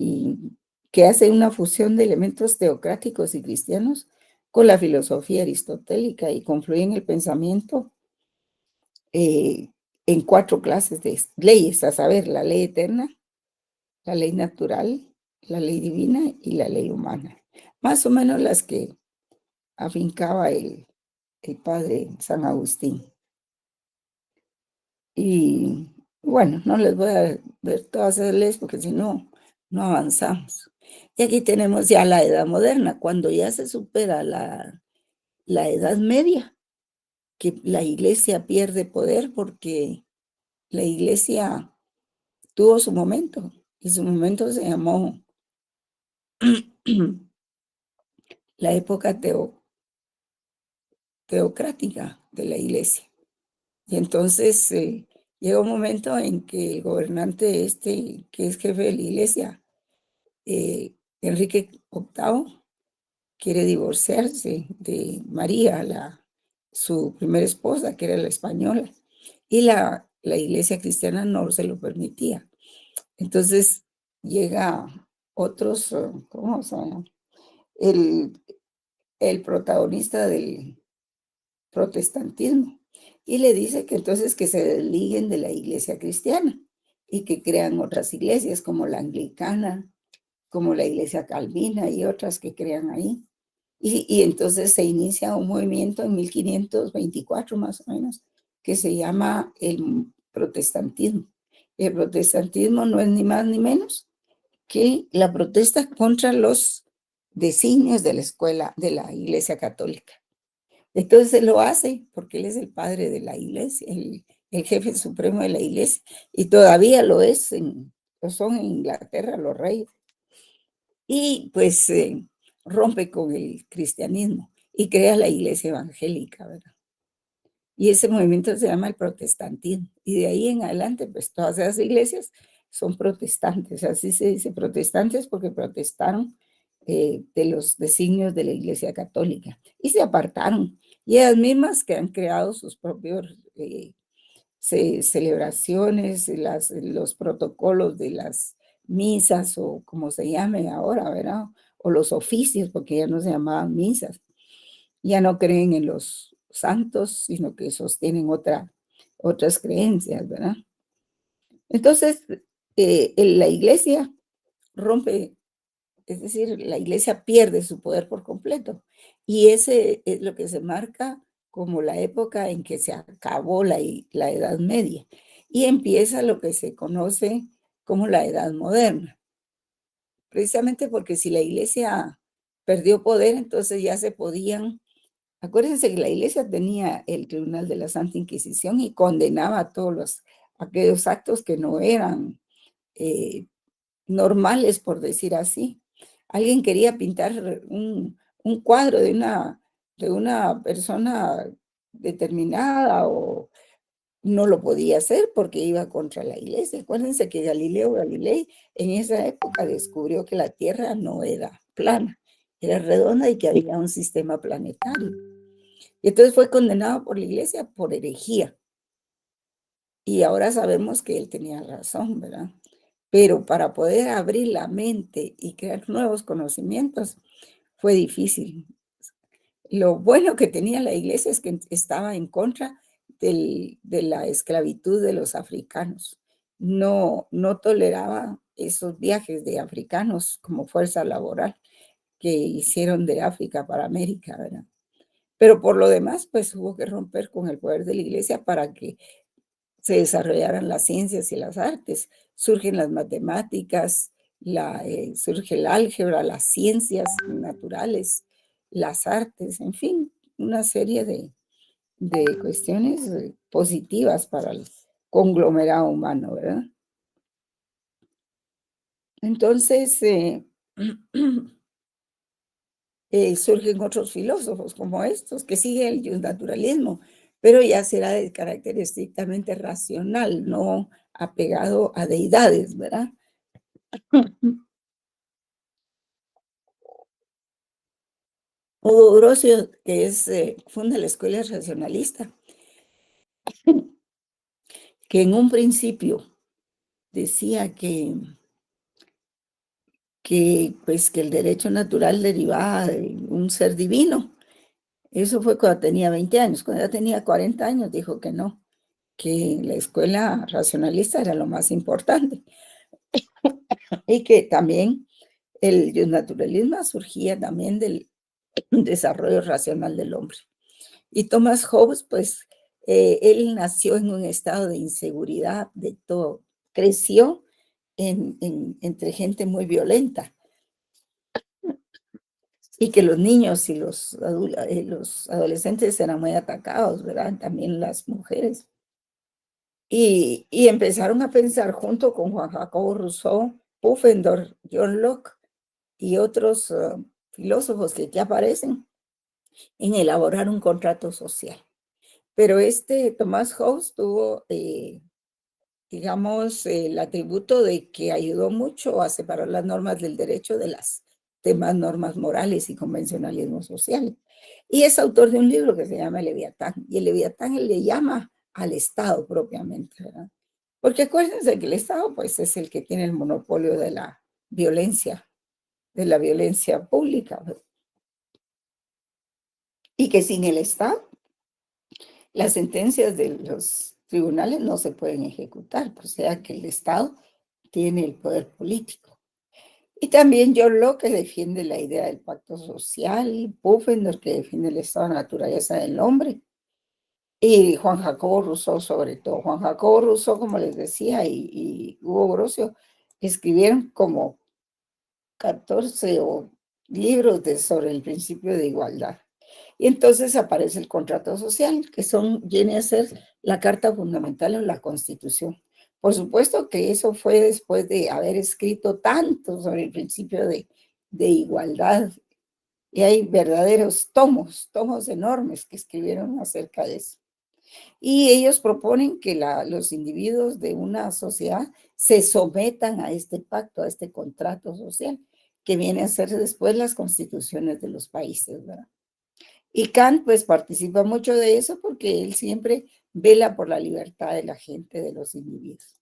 que hace una fusión de elementos teocráticos y cristianos con la filosofía aristotélica y confluye en el pensamiento en 4 clases de leyes, a saber, la ley eterna, la ley natural, la ley divina y la ley humana. Más o menos las que afincaba el padre San Agustín. Y bueno, no les voy a ver todas esas leyes porque si no, no avanzamos. Y aquí tenemos ya la edad moderna, cuando ya se supera la edad media, que la iglesia pierde poder porque la iglesia tuvo su momento y su momento se llamó la época teocrática de la iglesia. Y entonces llega un momento en que el gobernante que es jefe de la iglesia, Enrique VIII, quiere divorciarse de María, su primera esposa, que era la española, y la iglesia cristiana no se lo permitía. Entonces llega otros, ¿cómo se llama? El protagonista del protestantismo y le dice que entonces que se desliguen de la iglesia cristiana y que crean otras iglesias como la anglicana, como la iglesia calvina y otras que crean ahí. Y entonces se inicia un movimiento en 1524 más o menos que se llama el protestantismo. El protestantismo no es ni más ni menos que la protesta contra los designios de la escuela, de la Iglesia Católica. Entonces él lo hace porque él es el padre de la Iglesia, el jefe supremo de la Iglesia, y todavía lo es, lo son en Inglaterra los reyes. Y pues rompe con el cristianismo y crea la Iglesia evangélica, ¿verdad? Y ese movimiento se llama el protestantismo. Y de ahí en adelante, pues todas esas iglesias son protestantes. Así se dice protestantes porque protestaron de los designios de la Iglesia Católica y se apartaron. Y ellas mismas que han creado sus propios celebraciones, los protocolos de las misas o como se llame ahora, ¿verdad? O los oficios, porque ya no se llamaban misas. Ya no creen en los santos, sino que sostienen otras creencias, ¿verdad? Entonces, la iglesia rompe, es decir, la iglesia pierde su poder por completo. Y ese es lo que se marca como la época en que se acabó la Edad Media y empieza lo que se conoce como la Edad Moderna. Precisamente porque si la iglesia perdió poder, entonces ya se podían. Acuérdense que la iglesia tenía el Tribunal de la Santa Inquisición y condenaba a todos aquellos actos que no eran normales, por decir así. Alguien quería pintar un cuadro de una persona determinada o no lo podía hacer porque iba contra la iglesia. Acuérdense que Galileo Galilei en esa época descubrió que la Tierra no era plana, era redonda y que había un sistema planetario. Y entonces fue condenado por la iglesia por herejía. Y ahora sabemos que él tenía razón, ¿verdad? Pero para poder abrir la mente y crear nuevos conocimientos fue difícil. Lo bueno que tenía la iglesia es que estaba en contra de la esclavitud de los africanos. No toleraba esos viajes de africanos como fuerza laboral que hicieron de África para América, ¿verdad? Pero por lo demás, pues hubo que romper con el poder de la iglesia para que se desarrollaran las ciencias y las artes. Surgen las matemáticas, surge el álgebra, las ciencias naturales, las artes, en fin, una serie de cuestiones positivas para el conglomerado humano, ¿verdad? Entonces, surgen otros filósofos como estos que siguen el naturalismo, pero ya será de carácter estrictamente racional, no apegado a deidades, ¿verdad? Hugo Grocio, que funda la escuela racionalista, que en un principio decía pues, que el derecho natural derivaba de un ser divino. Eso fue cuando tenía 20 años. Cuando ya tenía 40 años dijo que no, que la escuela racionalista era lo más importante y que también el naturalismo surgía también del desarrollo racional del hombre. Y Thomas Hobbes, pues, él nació en un estado de inseguridad de todo, creció entre gente muy violenta y que los niños y los adolescentes eran muy atacados, ¿verdad? También las mujeres. Y empezaron a pensar junto con Juan Jacobo Rousseau, Pufendorf, John Locke y otros filósofos que aquí aparecen en elaborar un contrato social. Pero Thomas Hobbes tuvo, digamos, el atributo de que ayudó mucho a separar las normas del derecho de las demás normas morales y convencionalismo social. Y es autor de un libro que se llama Leviatán. Y el Leviatán él le llama al Estado propiamente, ¿verdad? Porque acuérdense que el Estado, pues, es el que tiene el monopolio de la violencia pública, ¿verdad? Y que sin el Estado las sentencias de los tribunales no se pueden ejecutar, o sea que el Estado tiene el poder político. Y también John Locke, que defiende la idea del pacto social, Pufendorf, que defiende el estado de naturaleza del hombre, y Juan Jacobo Rousseau sobre todo. Juan Jacobo Rousseau, como les decía, y Hugo Grocio, escribieron como 14 libros sobre el principio de igualdad. Y entonces aparece el contrato social, que viene a ser la Carta Fundamental o la Constitución. Por supuesto que eso fue después de haber escrito tanto sobre el principio de igualdad. Y hay verdaderos tomos enormes que escribieron acerca de eso. Y ellos proponen que los individuos de una sociedad se sometan a este pacto, a este contrato social, que viene a ser después las constituciones de los países, ¿verdad? Y Kant pues participa mucho de eso porque él siempre vela por la libertad de la gente, de los individuos.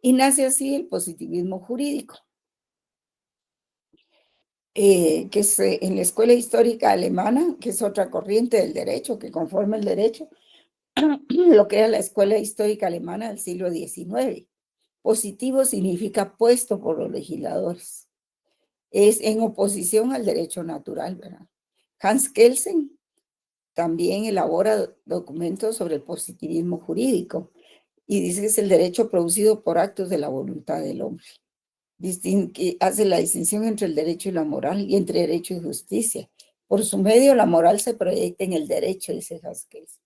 Y nace así el positivismo jurídico, que es en la escuela histórica alemana, que es otra corriente del derecho, que conforma el derecho, lo que era la escuela histórica alemana del siglo XIX. Positivo significa puesto por los legisladores. Es en oposición al derecho natural, ¿verdad? Hans Kelsen también elabora documentos sobre el positivismo jurídico y dice que es el derecho producido por actos de la voluntad del hombre. Hace la distinción entre el derecho y la moral y entre derecho y justicia. Por su medio, la moral se proyecta en el derecho, dice Hans Kelsen.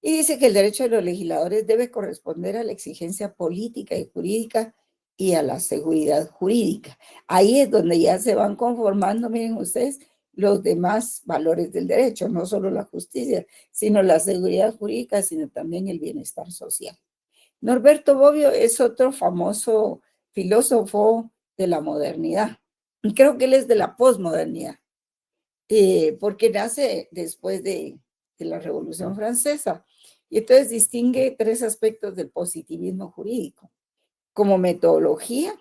Y dice que el derecho de los legisladores debe corresponder a la exigencia política y jurídica y a la seguridad jurídica. Ahí es donde ya se van conformando, miren ustedes, los demás valores del derecho, no solo la justicia, sino la seguridad jurídica, sino también el bienestar social. Norberto Bobbio es otro famoso filósofo de la modernidad. Creo que él es de la posmodernidad, porque nace después de la Revolución Francesa. Y entonces distingue tres aspectos del positivismo jurídico, como metodología,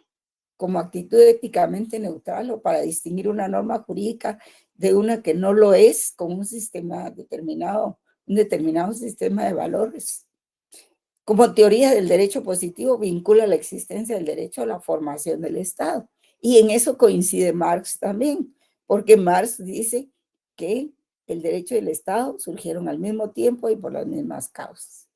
como actitud éticamente neutral o para distinguir una norma jurídica de una que no lo es, con un sistema determinado un determinado sistema de valores. Como teoría del derecho positivo, vincula la existencia del derecho a la formación del Estado. Y en eso coincide Marx también, porque Marx dice que el derecho y el Estado surgieron al mismo tiempo y por las mismas causas.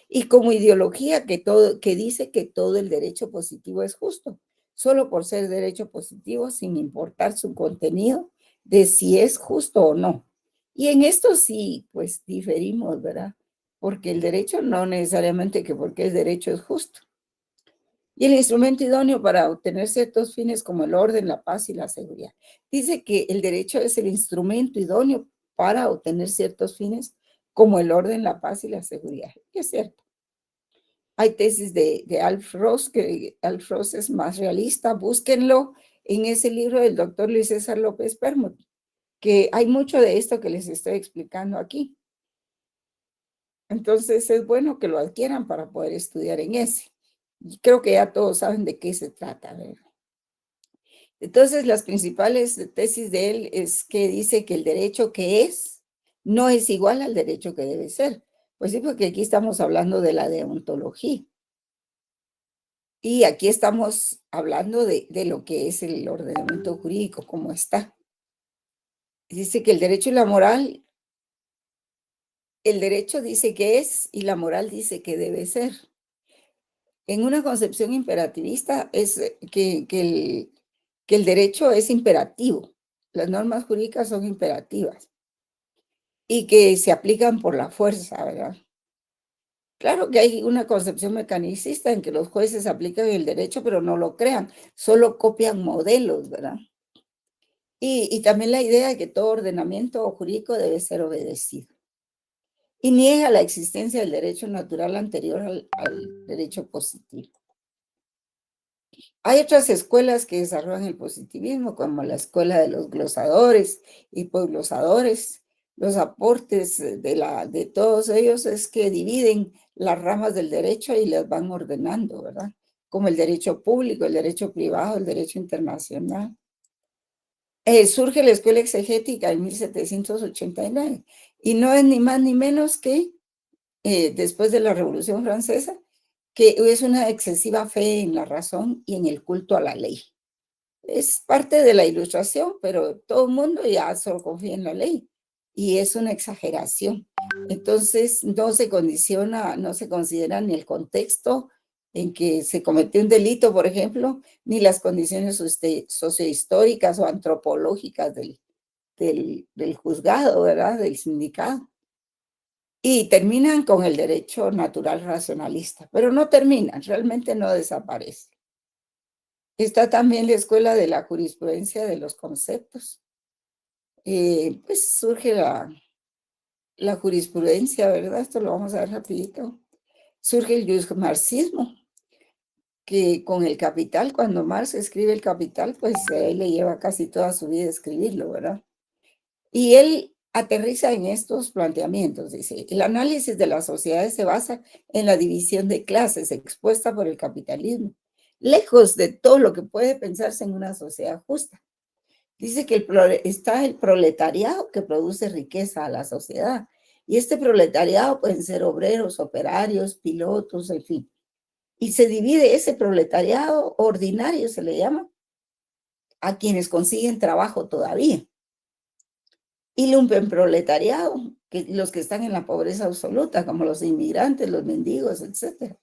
Y como ideología que dice que todo el derecho positivo es justo, solo por ser derecho positivo, sin importar su contenido, de si es justo o no. Y en esto sí, pues diferimos, ¿verdad? Porque el derecho no necesariamente que porque es derecho es justo. Y el instrumento idóneo para obtener ciertos fines como el orden, la paz y la seguridad. Dice que el derecho es el instrumento idóneo para obtener ciertos fines como el orden, la paz y la seguridad. Que es cierto. Hay tesis de Alf Ross, que Alf Ross es más realista. Búsquenlo en ese libro del doctor Luis César López Permut, que hay mucho de esto que les estoy explicando aquí. Entonces es bueno que lo adquieran para poder estudiar en ese. Y creo que ya todos saben de qué se trata, ¿verdad? Entonces las principales tesis de él es que dice que el derecho que es no es igual al derecho que debe ser. Pues sí, porque aquí estamos hablando de la deontología. Y aquí estamos hablando de lo que es el ordenamiento jurídico, cómo está. Dice que el derecho y la moral, el derecho dice que es y la moral dice que debe ser. En una concepción imperativista es que el derecho es imperativo. Las normas jurídicas son imperativas y que se aplican por la fuerza, ¿verdad? Claro que hay una concepción mecanicista en que los jueces aplican el derecho, pero no lo crean, solo copian modelos, ¿verdad? Y también la idea de que todo ordenamiento jurídico debe ser obedecido. Y niega la existencia del derecho natural anterior al derecho positivo. Hay otras escuelas que desarrollan el positivismo, como la escuela de los glosadores y posglosadores. Los aportes de todos ellos es que dividen las ramas del derecho y las van ordenando, ¿verdad? Como el derecho público, el derecho privado, el derecho internacional. Surge la escuela exegética en 1789 y no es ni más ni menos que después de la Revolución Francesa, que es una excesiva fe en la razón y en el culto a la ley. Es parte de la Ilustración, pero todo el mundo ya solo confía en la ley y es una exageración. Entonces no se condiciona, no se considera ni el contexto en que se cometió un delito, por ejemplo, ni las condiciones sociohistóricas o antropológicas del juzgado, ¿verdad? Del sindicado. Y terminan con el derecho natural racionalista, pero no terminan, realmente no desaparece. Está también la escuela de la jurisprudencia de los conceptos. Pues surge la jurisprudencia, ¿verdad? Esto lo vamos a ver rapidito. Surge el marxismo, que con el Capital, cuando Marx escribe el Capital, pues él le lleva casi toda su vida escribirlo, ¿verdad? Y él aterriza en estos planteamientos, dice, el análisis de las sociedades se basa en la división de clases expuesta por el capitalismo, lejos de todo lo que puede pensarse en una sociedad justa. Dice que está el proletariado que produce riqueza a la sociedad, y este proletariado pueden ser obreros, operarios, pilotos, en fin. Y se divide ese proletariado ordinario, se le llama, a quienes consiguen trabajo todavía. Y lumpenproletariado, que los que están en la pobreza absoluta, como los inmigrantes, los mendigos, etc.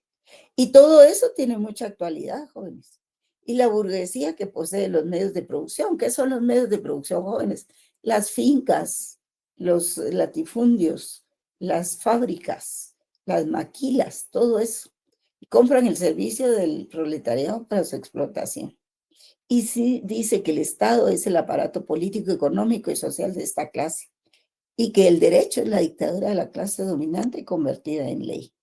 Y todo eso tiene mucha actualidad, jóvenes. Y la burguesía que posee los medios de producción. ¿Qué son los medios de producción, jóvenes? Las fincas, los latifundios, las fábricas, las maquilas, todo eso. Y compran el servicio del proletariado para su explotación. Y sí dice que el Estado es el aparato político, económico y social de esta clase y que el derecho es la dictadura de la clase dominante convertida en ley.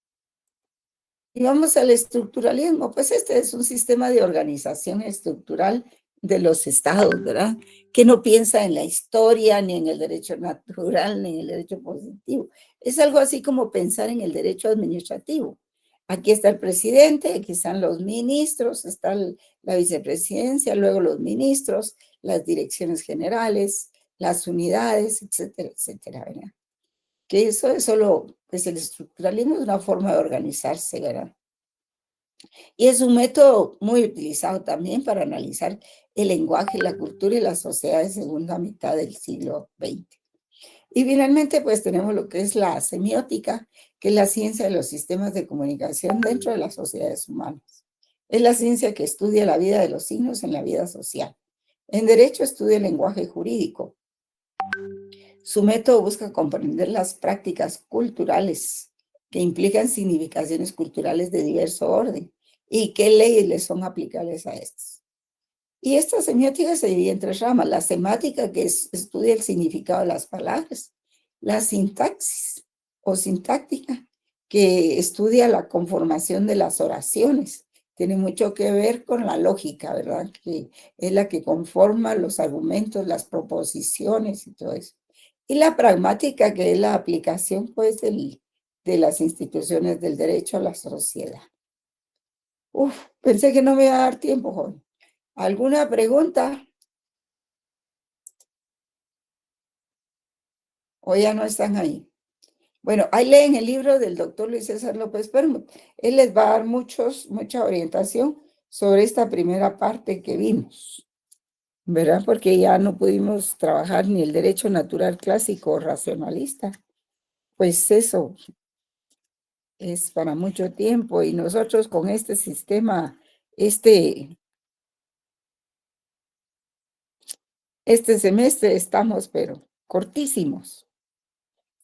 Y vamos al estructuralismo, pues este es un sistema de organización estructural de los estados, ¿verdad? Que no piensa en la historia, ni en el derecho natural, ni en el derecho positivo. Es algo así como pensar en el derecho administrativo. Aquí está el presidente, aquí están los ministros, está la vicepresidencia, luego los ministros, las direcciones generales, las unidades, etcétera, etcétera, ¿verdad? que eso es solo, pues el estructuralismo es una forma de organizarse, ¿verdad? Y es un método muy utilizado también para analizar el lenguaje, la cultura y la sociedad de segunda mitad del siglo XX. Y finalmente, pues tenemos lo que es la semiótica, que es la ciencia de los sistemas de comunicación dentro de las sociedades humanas. Es la ciencia que estudia la vida de los signos en la vida social. En derecho estudia el lenguaje jurídico. Su método busca comprender las prácticas culturales que implican significaciones culturales de diverso orden y qué leyes les son aplicables a estas. Y esta semiótica se divide en tres ramas: la semática, que estudia el significado de las palabras; la sintaxis o sintáctica, que estudia la conformación de las oraciones. Tiene mucho que ver con la lógica, ¿verdad? Que es la que conforma los argumentos, las proposiciones y todo eso. Y la pragmática, que es la aplicación, pues, de las instituciones del derecho a la sociedad. Pensé que no me iba a dar tiempo, joven. ¿Alguna pregunta? ¿O ya no están ahí? Bueno, ahí leen el libro del doctor Luis César López Permut. Él les va a dar mucha orientación sobre esta primera parte que vimos, ¿verdad? Porque ya no pudimos trabajar ni el derecho natural clásico o racionalista. Pues eso es para mucho tiempo, y nosotros con este sistema, este semestre estamos, pero cortísimos.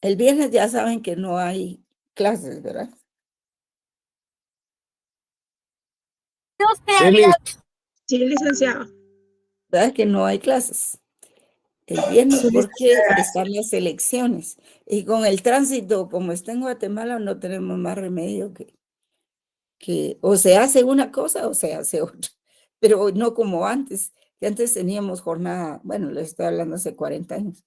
El viernes ya saben que no hay clases, ¿verdad? Sí, licenciada. ¿Verdad que no hay clases el viernes porque están las elecciones? Y con el tránsito, como está en Guatemala, no tenemos más remedio que o se hace una cosa o se hace otra, pero no como antes, que antes teníamos jornada, bueno, les estoy hablando hace 40 años.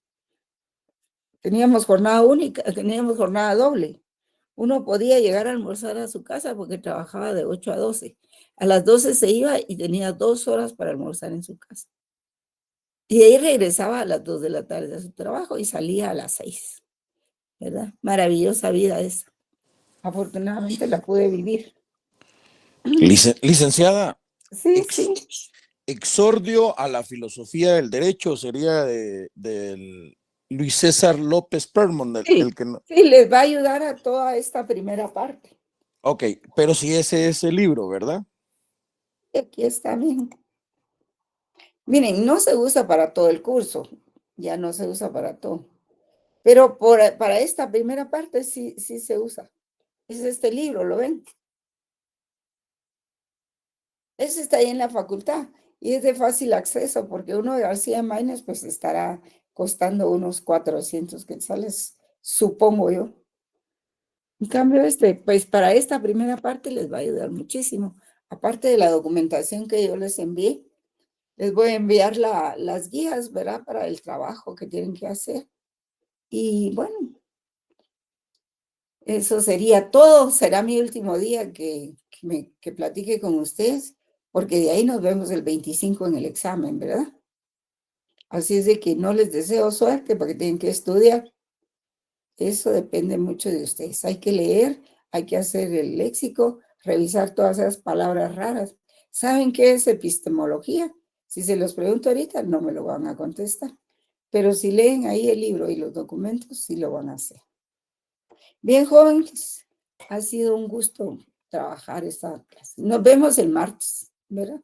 Teníamos jornada única, teníamos jornada doble. Uno podía llegar a almorzar a su casa porque trabajaba de 8 a 12. A las 12 se iba y tenía 2 horas para almorzar en su casa. Y de ahí regresaba a las 2 de la tarde a su trabajo y salía a las 6, ¿verdad? Maravillosa vida esa. Afortunadamente la pude vivir. Licenciada, Sí, sí. Exordio a la filosofía del derecho sería del Luis César López Permon, Sí, el que no. sí, les va a ayudar a toda esta primera parte. Ok, pero si ese es el libro, ¿verdad? Y aquí está bien. Miren, no se usa para todo el curso, ya no se usa para todo. Pero para esta primera parte sí se usa. Es este libro, ¿lo ven? Ese está ahí en la facultad y es de fácil acceso, porque uno de García Maínez pues estará costando unos 400 quetzales, supongo yo. En cambio, pues para esta primera parte les va a ayudar muchísimo. Aparte de la documentación que yo les envié, les voy a enviar las guías, ¿verdad? Para el trabajo que tienen que hacer. Y bueno, eso sería todo. Será mi último día que platique con ustedes, porque de ahí nos vemos el 25 en el examen, ¿verdad? Así es de que no les deseo suerte porque tienen que estudiar. Eso depende mucho de ustedes. Hay que leer, hay que hacer el léxico, revisar todas esas palabras raras. ¿Saben qué es epistemología? Si se los pregunto ahorita, no me lo van a contestar. Pero si leen ahí el libro y los documentos, sí lo van a hacer. Bien, jóvenes, ha sido un gusto trabajar esta clase. Nos vemos el martes, ¿verdad?